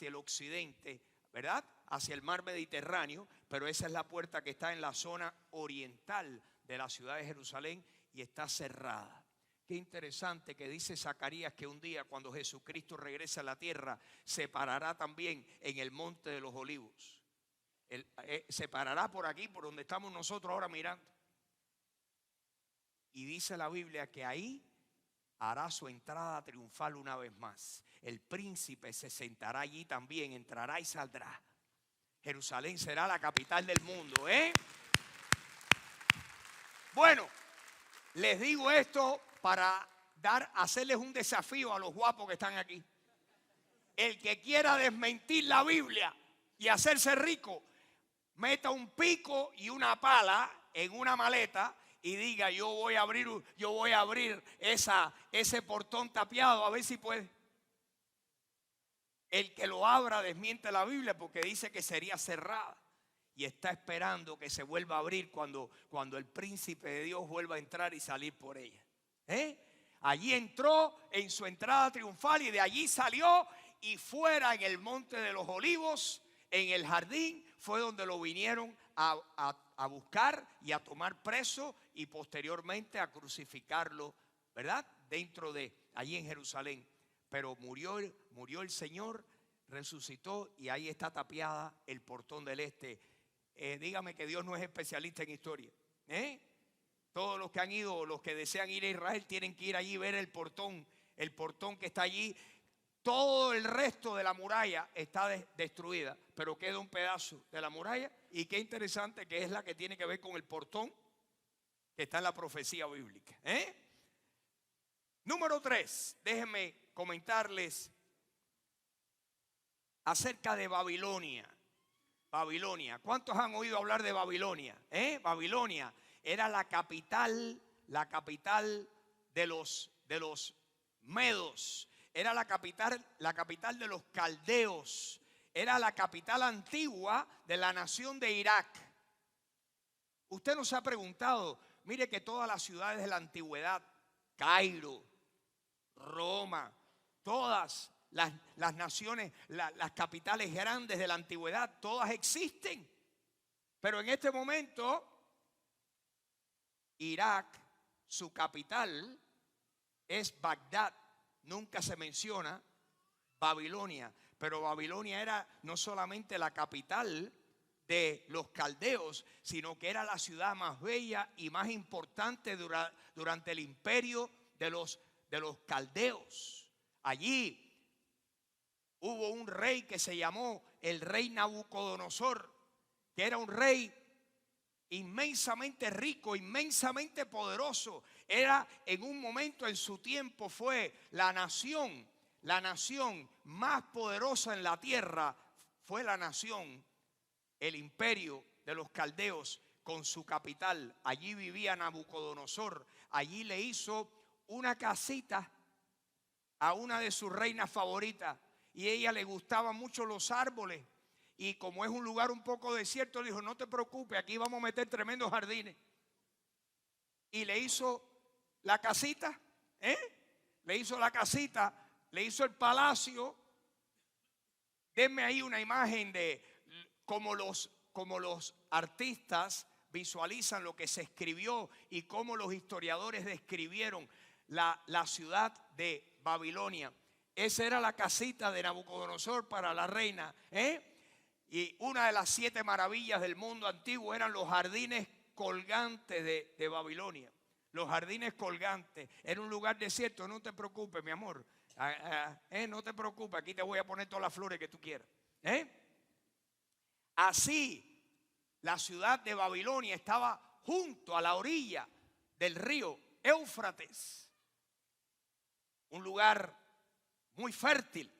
Speaker 1: el occidente, ¿verdad? Hacia el mar Mediterráneo, pero esa es la puerta que está en la zona oriental de la ciudad de Jerusalén y está cerrada. Qué interesante que dice Zacarías que un día cuando Jesucristo regrese a la tierra, se parará también en el Monte de los Olivos. Se parará por aquí, por donde estamos nosotros ahora mirando. Y dice la Biblia que ahí hará su entrada triunfal una vez más. El príncipe se sentará allí también, entrará y saldrá. Jerusalén será la capital del mundo, Bueno, les digo esto para hacerles un desafío a los guapos que están aquí. El que quiera desmentir la Biblia y hacerse rico, meta un pico y una pala en una maleta y diga: yo voy a abrir ese portón tapiado, a ver si puede. El que lo abra desmiente la Biblia porque dice que sería cerrada y está esperando que se vuelva a abrir cuando el príncipe de Dios vuelva a entrar y salir por ella. Allí entró en su entrada triunfal y de allí salió, y fuera en el Monte de los Olivos, en el jardín, fue donde lo vinieron a buscar y a tomar preso y posteriormente a crucificarlo, ¿verdad? Dentro de allí en Jerusalén. Pero murió el Señor, resucitó y ahí está tapiada el portón del este. Dígame que Dios no es especialista en historia. Todos los que han ido, los que desean ir a Israel, tienen que ir allí y ver el portón que está allí. Todo el resto de la muralla está destruida, pero queda un pedazo de la muralla. Y qué interesante que es la que tiene que ver con el portón que está en la profecía bíblica. Número 3, déjenme comentarles acerca de Babilonia. Babilonia. ¿Cuántos han oído hablar de Babilonia? Babilonia era la capital de los medos. Era la capital de los caldeos. Era la capital antigua de la nación de Irak. Usted nos ha preguntado, mire que todas las ciudades de la antigüedad, Cairo, Roma, todas las naciones, las capitales grandes de la antigüedad, todas existen. Pero en este momento, Irak, su capital es Bagdad. Nunca se menciona Babilonia, pero Babilonia era no solamente la capital de los caldeos, sino que era la ciudad más bella y más importante durante el imperio de los caldeos. Allí hubo un rey que se llamó el rey Nabucodonosor, que era un rey inmensamente rico, inmensamente poderoso. Era en un momento en su tiempo fue la nación más poderosa en la tierra. Fue la nación, el imperio de los caldeos con su capital. Allí vivía Nabucodonosor. Allí le hizo una casita a una de sus reinas favoritas y a ella le gustaban mucho los árboles. Y como es un lugar un poco desierto, dijo: no te preocupes, aquí vamos a meter tremendos jardines. Y le hizo la casita, le hizo la casita, le hizo el palacio. Denme ahí una imagen de cómo los artistas visualizan lo que se escribió y cómo los historiadores describieron la ciudad de Babilonia. Esa era la casita de Nabucodonosor para la reina, Y una de las 7 maravillas del mundo antiguo eran los jardines colgantes de Babilonia. Los jardines colgantes. Era un lugar desierto. No te preocupes, mi amor. No te preocupes. Aquí te voy a poner todas las flores que tú quieras. Así, la ciudad de Babilonia estaba junto a la orilla del río Éufrates, un lugar muy fértil.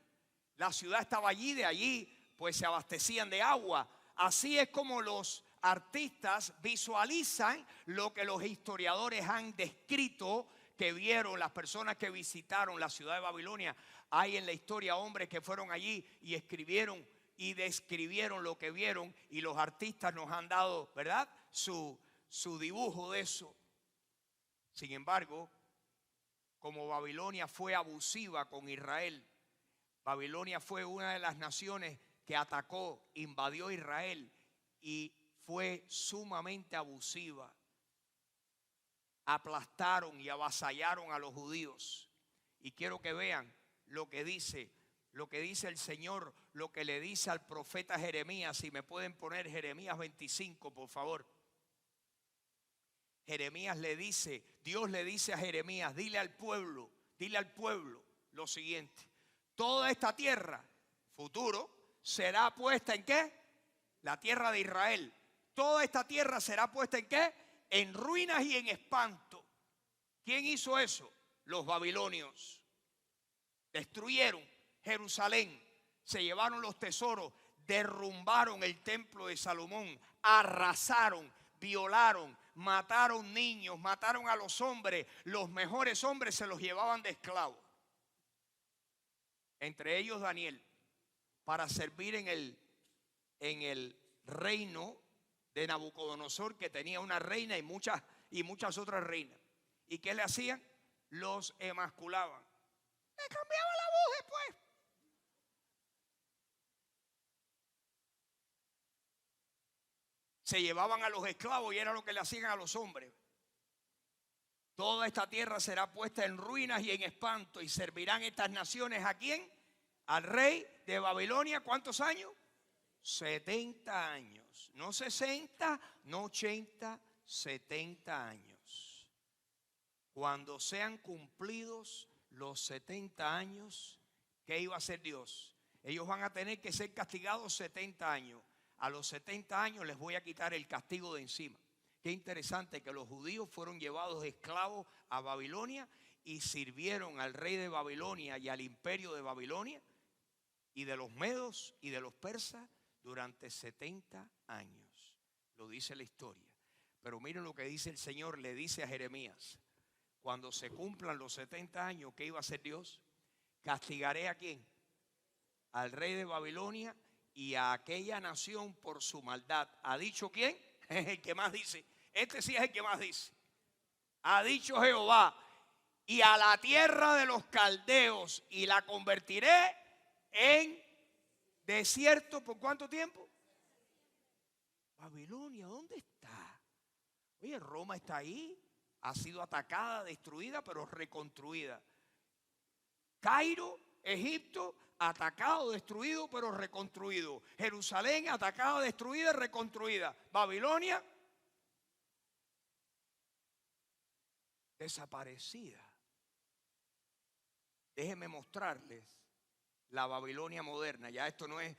Speaker 1: La ciudad estaba allí, de allí pues se abastecían de agua. Así es como los artistas visualizan lo que los historiadores han descrito, que vieron las personas que visitaron la ciudad de Babilonia. Hay en la historia hombres que fueron allí y escribieron y describieron lo que vieron, y los artistas nos han dado, ¿verdad?, su dibujo de eso. Sin embargo, como Babilonia fue abusiva con Israel, Babilonia fue una de las naciones que atacó, invadió Israel y fue sumamente abusiva. Aplastaron y avasallaron a los judíos. Y quiero que vean lo que dice el Señor, lo que le dice al profeta Jeremías. Si me pueden poner Jeremías 25, por favor. Jeremías le dice, Dios le dice a Jeremías, dile al pueblo lo siguiente: toda esta tierra, futuro, será puesta ¿en qué? La tierra de Israel. Toda esta tierra será puesta ¿en qué? En ruinas y en espanto. ¿Quién hizo eso? Los babilonios. Destruyeron Jerusalén, se llevaron los tesoros, derrumbaron el templo de Salomón, arrasaron, violaron, mataron niños, mataron a los hombres. Los mejores hombres se los llevaban de esclavos. Entre ellos Daniel, para servir en el reino de Nabucodonosor, que tenía una reina y muchas otras reinas. ¿Y qué le hacían? Los emasculaban. Le cambiaban la voz después. Se llevaban a los esclavos y era lo que le hacían a los hombres. Toda esta tierra será puesta en ruinas y en espanto, y servirán estas naciones ¿a quién? Al rey de Babilonia. ¿Cuántos años? 70 años. No 60, no 80, 70 años. Cuando sean cumplidos los 70 años, ¿qué iba a hacer Dios? Ellos van a tener que ser castigados 70 años. A los 70 años les voy a quitar el castigo de encima. Qué interesante que los judíos fueron llevados esclavos a Babilonia y sirvieron al rey de Babilonia y al imperio de Babilonia y de los medos y de los persas durante 70 años. Lo dice la historia. Pero miren lo que dice el Señor, le dice a Jeremías: cuando se cumplan los 70 años, ¿qué iba a hacer Dios? Castigaré ¿a quién? Al rey de Babilonia y a aquella nación por su maldad. ¿Ha dicho quién? Es el que más dice. Este sí es el que más dice. Ha dicho Jehová: y a la tierra de los caldeos, y la convertiré en desierto. ¿Por cuánto tiempo? Babilonia, ¿dónde está? Oye, Roma está ahí. Ha sido atacada, destruida, pero reconstruida. Cairo, Egipto, atacado, destruido, pero reconstruido. Jerusalén, atacada, destruida, reconstruida. Babilonia, desaparecida. Déjenme mostrarles la Babilonia moderna. Ya esto no es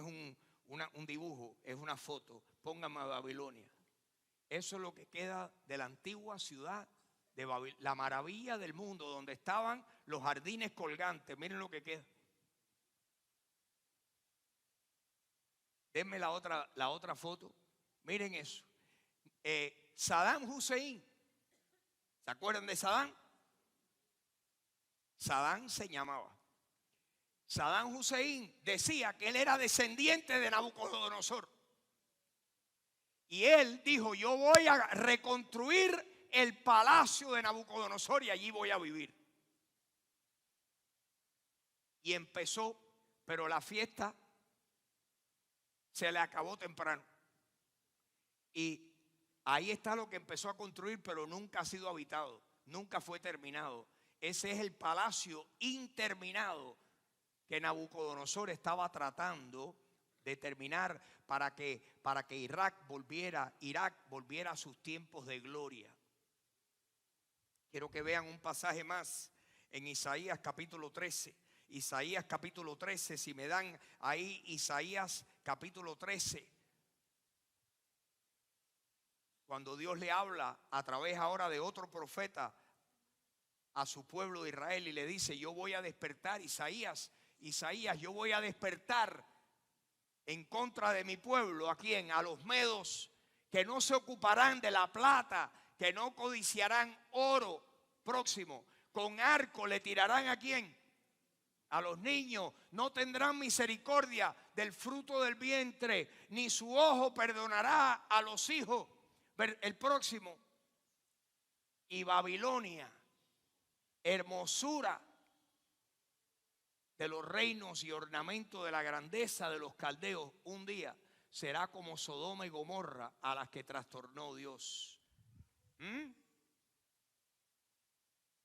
Speaker 1: un dibujo, es una foto. Pónganme a Babilonia. Eso es lo que queda de la antigua ciudad de Babilonia, la maravilla del mundo, donde estaban los jardines colgantes. Miren lo que queda. Denme la otra foto. Miren eso. Saddam Hussein. ¿Se acuerdan de Saddam? Saddam se llamaba. Saddam Hussein decía que él era descendiente de Nabucodonosor. Y él dijo: yo voy a reconstruir el palacio de Nabucodonosor y allí voy a vivir. Y empezó, pero la fiesta se le acabó temprano. Y ahí está lo que empezó a construir, pero nunca ha sido habitado, nunca fue terminado. Ese es el palacio interminado que Nabucodonosor estaba tratando de terminar para que Irak volviera a sus tiempos de gloria. Quiero que vean un pasaje más en Isaías capítulo 13. Isaías capítulo 13, si me dan ahí Isaías capítulo 13. Cuando Dios le habla a través ahora de otro profeta a su pueblo de Israel y le dice: yo voy a despertar, Isaías, yo voy a despertar en contra de mi pueblo. ¿A quién? A los medos, que no se ocuparán de la plata, que no codiciarán oro. Próximo, con arco le tirarán ¿a quién? A los niños. No tendrán misericordia del fruto del vientre, ni su ojo perdonará a los hijos. El próximo, y Babilonia, hermosura de los reinos y ornamento de la grandeza de los caldeos, un día será como Sodoma y Gomorra, a las que trastornó Dios.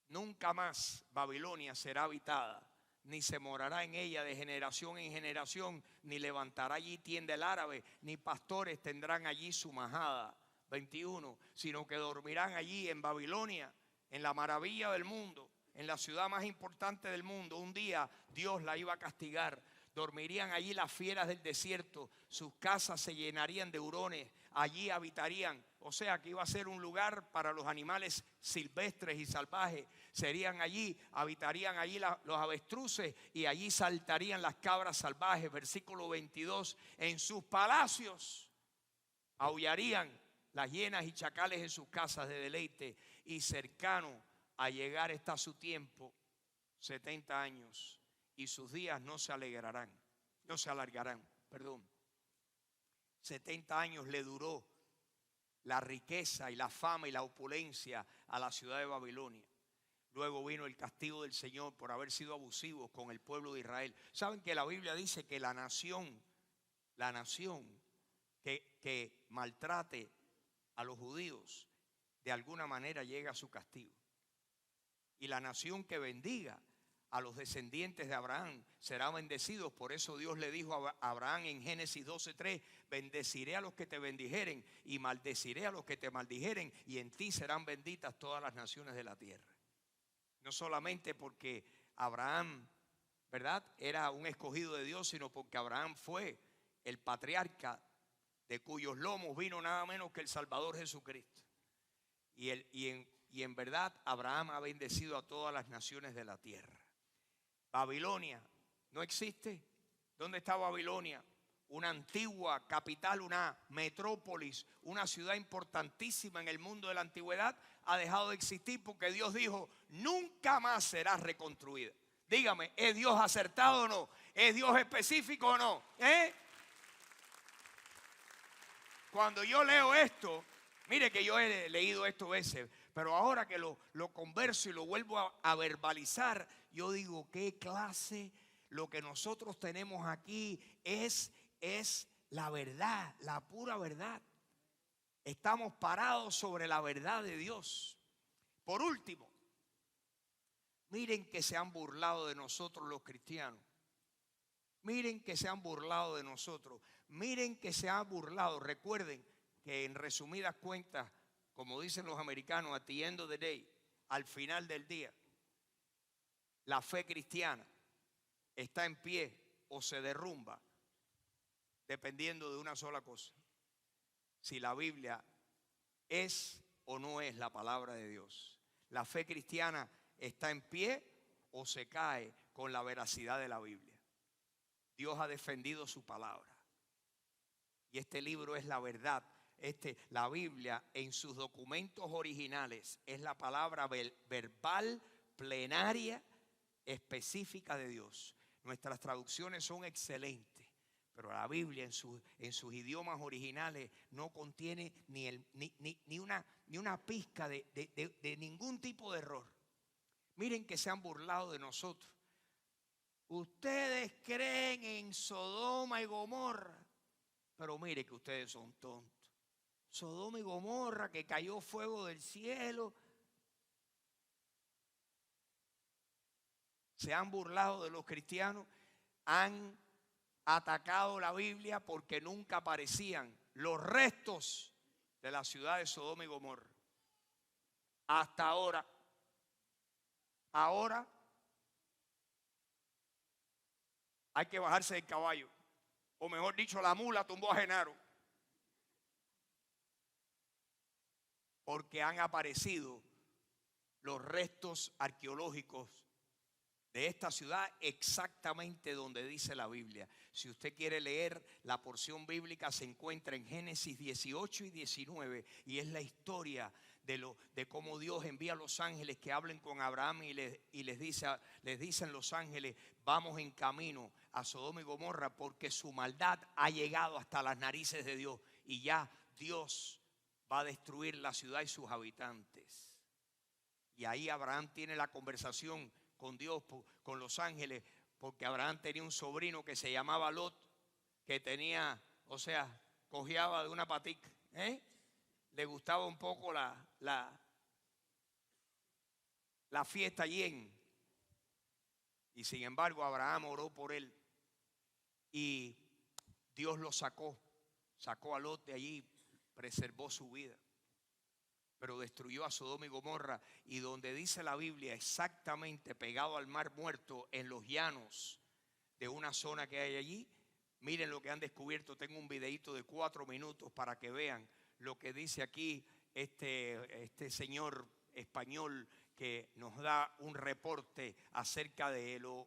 Speaker 1: Nunca más Babilonia será habitada, ni se morará en ella de generación en generación, ni levantará allí tienda el árabe, ni pastores tendrán allí su majada. 21, sino que dormirán allí en Babilonia, en la maravilla del mundo, en la ciudad más importante del mundo. Un día Dios la iba a castigar. Dormirían allí las fieras del desierto, sus casas se llenarían de hurones, allí habitarían. O sea que iba a ser un lugar para los animales silvestres y salvajes. Habitarían allí los avestruces, y allí saltarían las cabras salvajes. Versículo 22, en sus palacios aullarían las hienas y chacales en sus casas de deleite, y cercano a llegar está su tiempo, 70 años, y sus días no se alargarán. 70 años le duró la riqueza y la fama y la opulencia a la ciudad de Babilonia. Luego vino el castigo del Señor por haber sido abusivos con el pueblo de Israel. ¿Saben que la Biblia dice que la nación que maltrate a los judíos, de alguna manera llega a su castigo? Y la nación que bendiga a los descendientes de Abraham será bendecidos. Por eso Dios le dijo a Abraham en Génesis 12:3: bendeciré a los que te bendijeren y maldeciré a los que te maldijeren, y en ti serán benditas todas las naciones de la tierra. No solamente porque Abraham, ¿verdad?, era un escogido de Dios, sino porque Abraham fue el patriarca de cuyos lomos vino nada menos que el Salvador Jesucristo. Y en verdad Abraham ha bendecido a todas las naciones de la tierra. Babilonia no existe. ¿Dónde está Babilonia? Una antigua capital, una metrópolis, una ciudad importantísima en el mundo de la antigüedad, ha dejado de existir porque Dios dijo: nunca más será reconstruida. Dígame, ¿es Dios acertado o no? ¿Es Dios específico o no? Cuando yo leo esto, mire que yo he leído esto veces, pero ahora que lo converso y lo vuelvo a verbalizar, yo digo: qué clase, lo que nosotros tenemos aquí es la verdad, la pura verdad. Estamos parados sobre la verdad de Dios. Por último, miren que se han burlado de nosotros los cristianos. Miren que se han burlado de nosotros. Miren que se han burlado. Recuerden que, en resumidas cuentas, como dicen los americanos, at the end of the day, al final del día, la fe cristiana está en pie o se derrumba dependiendo de una sola cosa: si la Biblia es o no es la palabra de Dios. La fe cristiana está en pie o se cae con la veracidad de la Biblia. Dios ha defendido su palabra, y este libro es la verdad. La Biblia, en sus documentos originales, es la palabra verbal, plenaria, específica de Dios. Nuestras traducciones son excelentes, pero la Biblia en sus idiomas originales no contiene ni una pizca de ningún tipo de error. Miren que se han burlado de nosotros. Ustedes creen en Sodoma y Gomorra, pero mire que ustedes son tontos. Sodoma y Gomorra, que cayó fuego del cielo. Se han burlado de los cristianos, han atacado la Biblia porque nunca aparecían los restos de la ciudad de Sodoma y Gomorra. Hasta ahora hay que bajarse del caballo. O mejor dicho, la mula tumbó a Genaro. Porque han aparecido los restos arqueológicos de esta ciudad exactamente donde dice la Biblia. Si usted quiere leer la porción bíblica, se encuentra en Génesis 18 y 19 y es la historia de cómo Dios envía a los ángeles que hablen con Abraham y les dicen los ángeles: vamos en camino a Sodoma y Gomorra porque su maldad ha llegado hasta las narices de Dios y ya Dios va a destruir la ciudad y sus habitantes. Y ahí Abraham tiene la conversación con Dios, con los ángeles, porque Abraham tenía un sobrino que se llamaba Lot, que tenía, o sea, cojeaba de una patica, le gustaba un poco la fiesta allí y sin embargo Abraham oró por él y Dios lo sacó a Lot de allí, preservó su vida. Pero destruyó a Sodoma y Gomorra, y donde dice la Biblia, exactamente pegado al Mar Muerto, en los llanos de una zona que hay allí. Miren lo que han descubierto. Tengo un videito de 4 minutos para que vean lo que dice aquí este señor español que nos da un reporte acerca de lo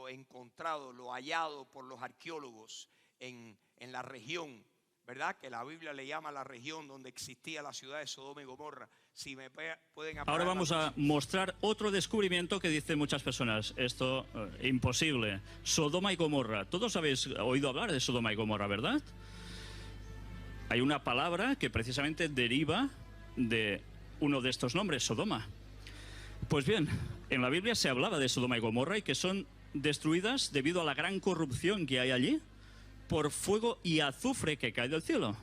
Speaker 1: encontrado, lo hallado por los arqueólogos en la región, ¿verdad? Que la Biblia le llama la región donde existía la ciudad de Sodoma y Gomorra. Si me pueden apagar.
Speaker 2: Ahora vamos a mostrar otro descubrimiento que dicen muchas personas. Esto, imposible. Sodoma y Gomorra. Todos habéis oído hablar de Sodoma y Gomorra, ¿verdad? Hay una palabra que precisamente deriva de uno de estos nombres, Sodoma. Pues bien, en la Biblia se hablaba de Sodoma y Gomorra y que son destruidas debido a la gran corrupción que hay allí por fuego y azufre que cae del cielo.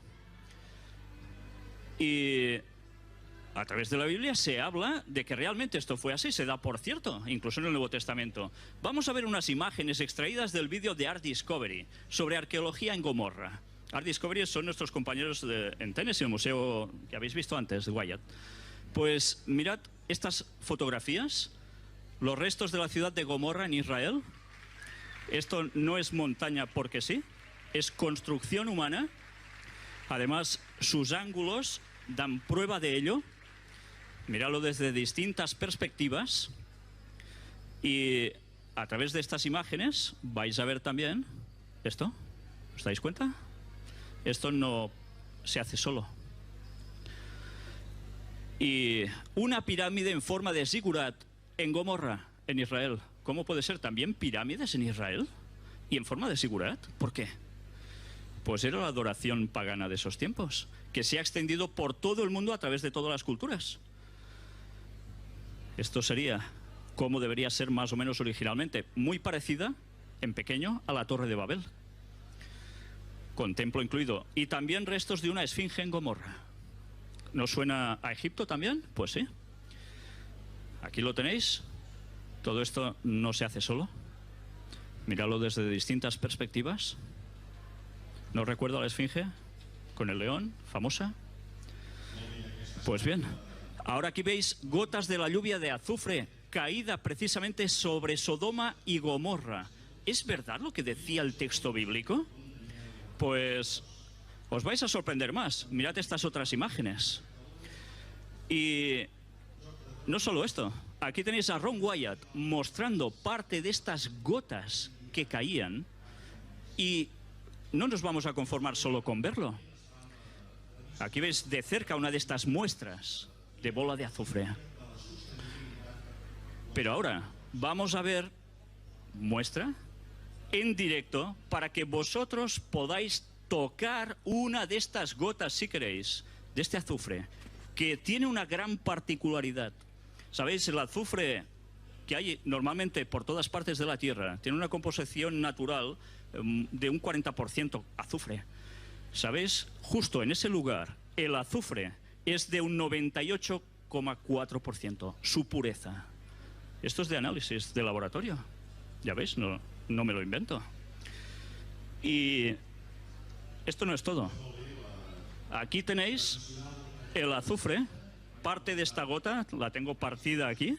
Speaker 2: Y a través de la Biblia se habla de que realmente esto fue así, se da por cierto, incluso en el Nuevo Testamento. Vamos a ver unas imágenes extraídas del vídeo de Art Discovery sobre arqueología en Gomorra. Art Discovery son nuestros compañeros en Tennessee, el museo que habéis visto antes, de Wyatt. Pues mirad estas fotografías, los restos de la ciudad de Gomorra en Israel. Esto no es montaña porque sí. Es construcción humana. Además, sus ángulos dan prueba de ello. Míralo desde distintas perspectivas. Y a través de estas imágenes vais a ver también esto. ¿Os dais cuenta? Esto no se hace solo. Y una pirámide en forma de zigurat en Gomorra, en Israel. ¿Cómo puede ser también pirámides en Israel? ¿Y en forma de zigurat? ¿Por qué? Pues era la adoración pagana de esos tiempos, que se ha extendido por todo el mundo a través de todas las culturas. Esto sería como debería ser más o menos originalmente, muy parecida, en pequeño, a la Torre de Babel, con templo incluido, y también restos de una esfinge en Gomorra. ¿No suena a Egipto también? Pues sí. Aquí lo tenéis. Todo esto no se hace solo. Miradlo desde distintas perspectivas. ¿No recuerdo a la esfinge? Con el león, famosa. Pues bien, ahora aquí veis gotas de la lluvia de azufre caída precisamente sobre Sodoma y Gomorra. ¿Es verdad lo que decía el texto bíblico? Pues os vais a sorprender más. Mirad estas otras imágenes. Y no solo esto. Aquí tenéis a Ron Wyatt mostrando parte de estas gotas que caían y no nos vamos a conformar solo con verlo. Aquí veis de cerca una de estas muestras de bola de azufre. Pero ahora vamos a ver muestra en directo para que vosotros podáis tocar una de estas gotas, si queréis, de este azufre, que tiene una gran particularidad. ¿Sabéis? El azufre que hay normalmente por todas partes de la Tierra tiene una composición natural de un 40% azufre. ¿Sabéis? Justo en ese lugar el azufre es de un 98,4%, su pureza. Esto es de análisis de laboratorio. Ya veis, no me lo invento. Y esto no es todo. Aquí tenéis el azufre, parte de esta gota, la tengo partida aquí.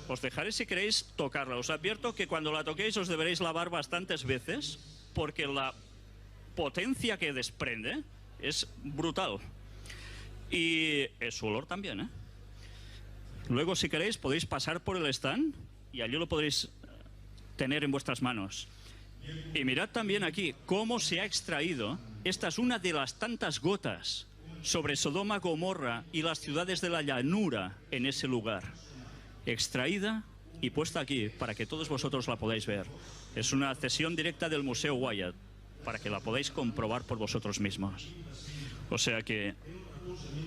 Speaker 2: Os dejaré si queréis tocarla. Os advierto que cuando la toquéis os deberéis lavar bastantes veces, porque la potencia que desprende es brutal. Y su olor también, ¿eh? Luego, si queréis, podéis pasar por el stand y allí lo podréis tener en vuestras manos. Y mirad también aquí cómo se ha extraído. Esta es una de las tantas gotas sobre Sodoma, Gomorra y las ciudades de la llanura en ese lugar. Extraída y puesta aquí para que todos vosotros la podáis ver. Es una cesión directa del Museo Wyatt para que la podáis comprobar por vosotros mismos. O sea que,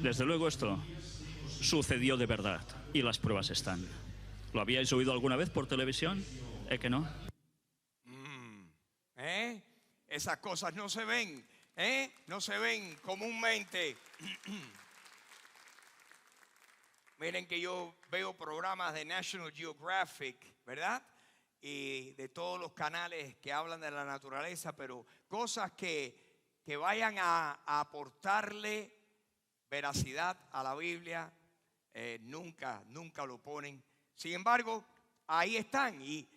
Speaker 2: desde luego, esto sucedió de verdad y las pruebas están. ¿Lo habíais oído alguna vez por televisión? ¿Es que no?
Speaker 1: Esas cosas no se ven, no se ven comúnmente. Miren que yo veo programas de National Geographic, ¿verdad? Y de todos los canales que hablan de la naturaleza, pero cosas que vayan a aportarle veracidad a la Biblia, nunca lo ponen. Sin embargo, ahí están, y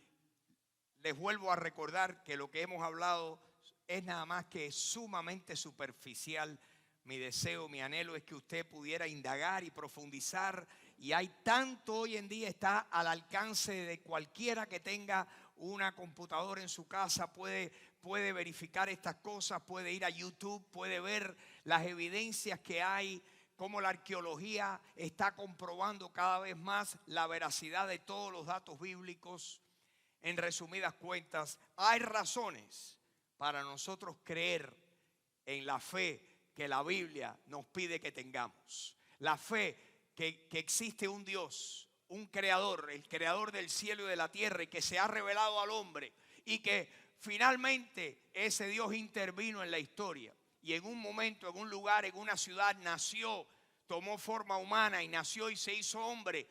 Speaker 1: les vuelvo a recordar que lo que hemos hablado es nada más que sumamente superficial. Mi deseo, mi anhelo es que usted pudiera indagar y profundizar, y hay tanto hoy en día, está al alcance de cualquiera que tenga una computadora en su casa, puede verificar estas cosas, puede ir a YouTube, puede ver las evidencias que hay, cómo la arqueología está comprobando cada vez más la veracidad de todos los datos bíblicos. En resumidas cuentas, hay razones para nosotros creer en la fe que la Biblia nos pide que tengamos. La fe que existe un Dios, un creador, el creador del cielo y de la tierra, y que se ha revelado al hombre, y que finalmente ese Dios intervino en la historia. Y en un momento, en un lugar, en una ciudad, nació, tomó forma humana y nació y se hizo hombre.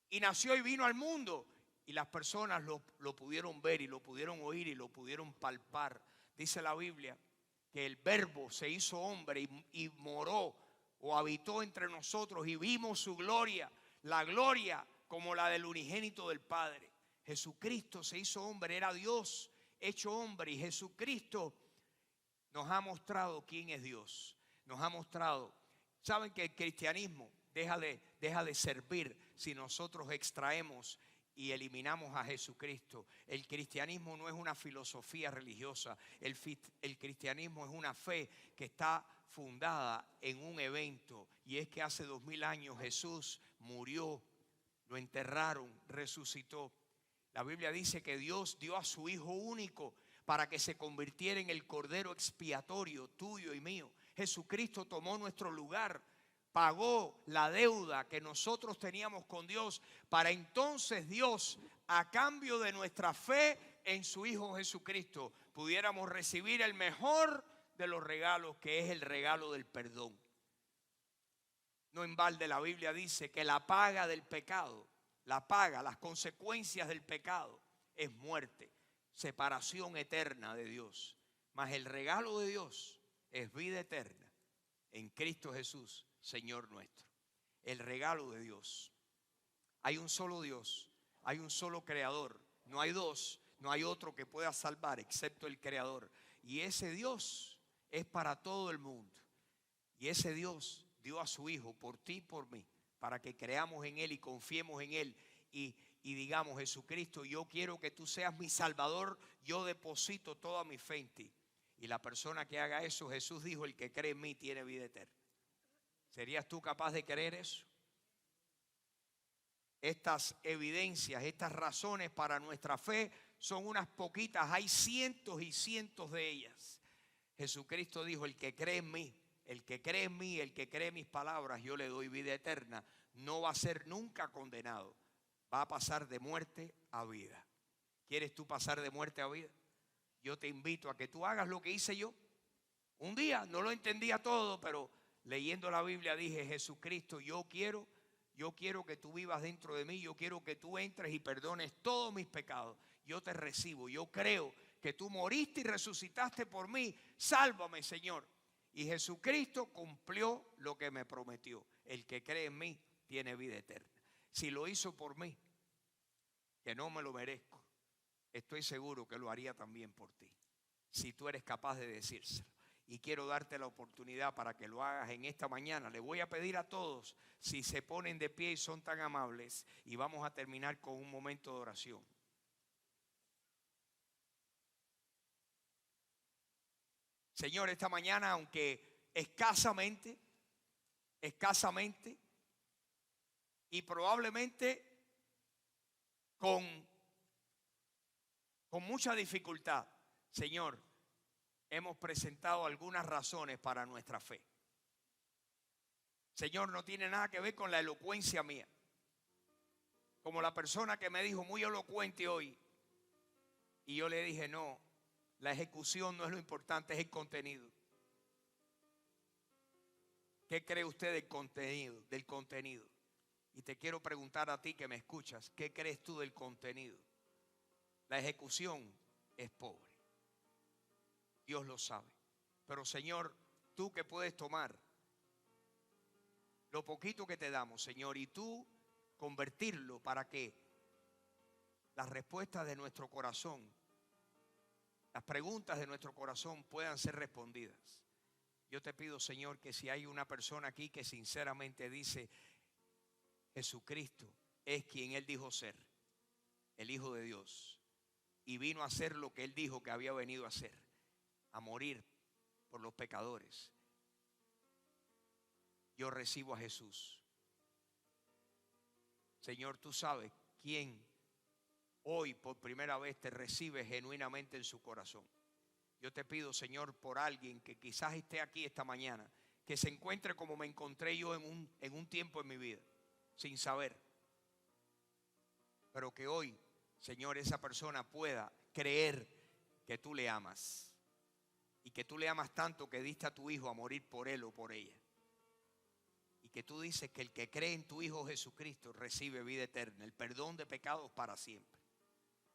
Speaker 1: Y nació y vino al mundo. Y las personas lo pudieron ver y lo pudieron oír y lo pudieron palpar. Dice la Biblia que el Verbo se hizo hombre y moró o habitó entre nosotros, y vimos su gloria, la gloria como la del unigénito del Padre. Jesucristo se hizo hombre, era Dios hecho hombre, y Jesucristo nos ha mostrado quién es Dios. Nos ha mostrado. ¿Saben que el cristianismo deja de servir si nosotros extraemos y eliminamos a Jesucristo? El cristianismo no es una filosofía religiosa. El cristianismo es una fe que está fundada en un evento, y es que hace 2000 años Jesús murió, lo enterraron, resucitó. La Biblia dice que Dios dio a su Hijo único para que se convirtiera en el Cordero expiatorio tuyo y mío. Jesucristo tomó nuestro lugar, pagó la deuda que nosotros teníamos con Dios, para entonces Dios, a cambio de nuestra fe en su Hijo Jesucristo, pudiéramos recibir el mejor de los regalos, que es el regalo del perdón. No en balde la Biblia dice que la paga del pecado, las consecuencias del pecado es muerte, separación eterna de Dios. Mas el regalo de Dios es vida eterna en Cristo Jesús, Señor nuestro. El regalo de Dios. Hay un solo Dios, hay un solo creador, no hay dos, no hay otro que pueda salvar excepto el creador. Y ese Dios es para todo el mundo. Y ese Dios dio a su Hijo por ti y por mí, para que creamos en Él y confiemos en Él y digamos: Jesucristo, yo quiero que tú seas mi Salvador, yo deposito toda mi fe en ti. Y la persona que haga eso, Jesús dijo: el que cree en mí tiene vida eterna. ¿Serías tú capaz de creer eso? Estas evidencias, estas razones para nuestra fe son unas poquitas, hay cientos y cientos de ellas. Jesucristo dijo: el que cree en mí, el que cree en mí, el que cree en mis palabras, yo le doy vida eterna. No va a ser nunca condenado, va a pasar de muerte a vida. ¿Quieres tú pasar de muerte a vida? Yo te invito a que tú hagas lo que hice yo. Un día no lo entendía todo, pero leyendo la Biblia dije: Jesucristo, yo quiero que tú vivas dentro de mí, yo quiero que tú entres y perdones todos mis pecados. Yo te recibo, yo creo que tú moriste y resucitaste por mí. Sálvame, Señor. Y Jesucristo cumplió lo que me prometió: el que cree en mí tiene vida eterna. Si lo hizo por mí, que no me lo merezco, estoy seguro que lo haría también por ti, si tú eres capaz de decírselo. Y quiero darte la oportunidad para que lo hagas en esta mañana. Le voy a pedir a todos, si se ponen de pie y son tan amables, y vamos a terminar con un momento de oración. Señor, esta mañana, aunque escasamente, y probablemente con mucha dificultad, Señor, hemos presentado algunas razones para nuestra fe. Señor, no tiene nada que ver con la elocuencia mía. Como la persona que me dijo muy elocuente hoy, y yo le dije, no, la ejecución no es lo importante, es el contenido. ¿Qué cree usted del contenido? Y te quiero preguntar a ti que me escuchas, ¿qué crees tú del contenido? La ejecución es pobre. Dios lo sabe. Pero Señor, tú que puedes tomar lo poquito que te damos, Señor, y tú convertirlo para que las respuestas de nuestro corazón, las preguntas de nuestro corazón puedan ser respondidas. Yo te pido, Señor, que si hay una persona aquí que sinceramente dice, Jesucristo es quien Él dijo ser, el Hijo de Dios, y vino a hacer lo que Él dijo que había venido a hacer, a morir por los pecadores. Yo recibo a Jesús. Señor, tú sabes quién hoy por primera vez te recibe genuinamente en su corazón. Yo te pido, Señor, por alguien que quizás esté aquí esta mañana, que se encuentre como me encontré yo en un tiempo en mi vida, sin saber. Pero que hoy, Señor, esa persona pueda creer que tú le amas. Y que tú le amas tanto que diste a tu Hijo a morir por él o por ella. Y que tú dices que el que cree en tu Hijo Jesucristo recibe vida eterna, el perdón de pecados para siempre.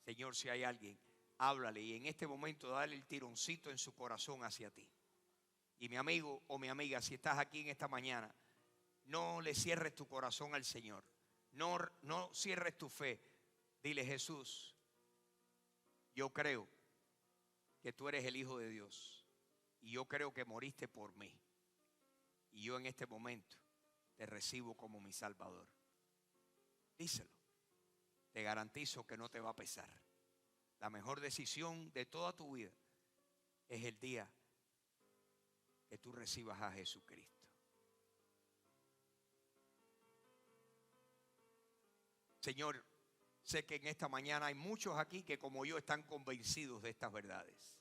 Speaker 1: Señor, si hay alguien, háblale y en este momento dale el tironcito en su corazón hacia ti. Y mi amigo o mi amiga, si estás aquí en esta mañana, no le cierres tu corazón al Señor. No cierres tu fe. Dile, Jesús, yo creo que tú eres el Hijo de Dios. Y yo creo que moriste por mí. Y yo en este momento te recibo como mi Salvador. Díselo. Te garantizo que no te va a pesar. La mejor decisión de toda tu vida es el día que tú recibas a Jesucristo. Señor, sé que en esta mañana hay muchos aquí que como yo están convencidos de estas verdades.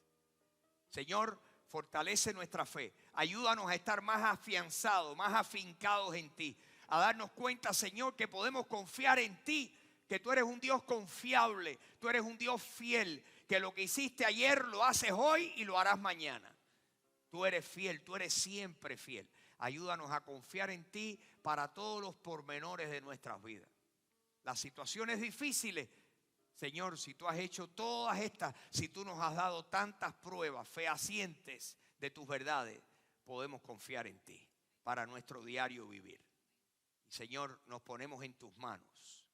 Speaker 1: Señor, fortalece nuestra fe. Ayúdanos a estar más afianzados, más afincados en ti. A darnos cuenta, Señor, que podemos confiar en ti. Que tú eres un Dios confiable. Tú eres un Dios fiel. Que lo que hiciste ayer lo haces hoy y lo harás mañana. Tú eres fiel, tú eres siempre fiel. Ayúdanos a confiar en ti para todos los pormenores de nuestras vidas. Las situaciones difíciles, Señor, si tú has hecho todas estas, si tú nos has dado tantas pruebas fehacientes de tus verdades, podemos confiar en ti para nuestro diario vivir. Y Señor, nos ponemos en tus manos.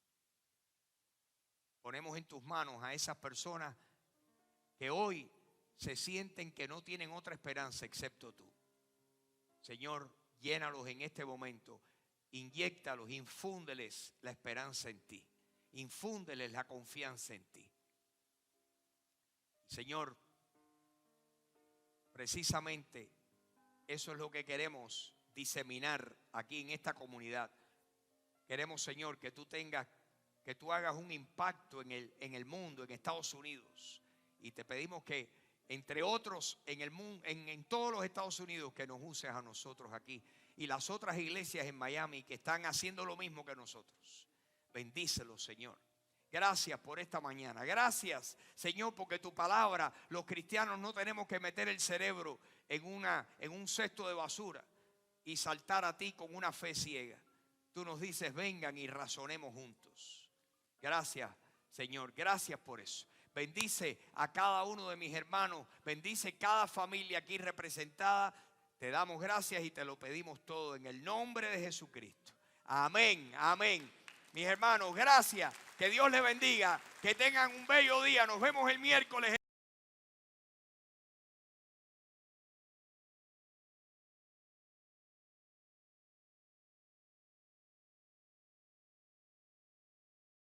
Speaker 1: Ponemos en tus manos a esas personas que hoy se sienten que no tienen otra esperanza excepto tú. Señor, llénalos en este momento. Inyéctalos, infúndeles la esperanza en ti. Infúndeles la confianza en ti. Señor, precisamente eso es lo que queremos diseminar aquí en esta comunidad. Queremos, Señor, que tú hagas un impacto en el mundo, en Estados Unidos. Y te pedimos que, entre otros, en el mundo, en todos los Estados Unidos, que nos uses a nosotros aquí. Y las otras iglesias en Miami que están haciendo lo mismo que nosotros. Bendícelos, Señor. Gracias por esta mañana. Gracias, Señor, porque tu palabra, los cristianos no tenemos que meter el cerebro en un cesto de basura y saltar a ti con una fe ciega. Tú nos dices, vengan y razonemos juntos. Gracias, Señor. Gracias por eso. Bendice a cada uno de mis hermanos. Bendice cada familia aquí representada. Te damos gracias y te lo pedimos todo en el nombre de Jesucristo. Amén, amén Mis hermanos, gracias. Que Dios les bendiga. Que tengan un bello día. Nos vemos el miércoles.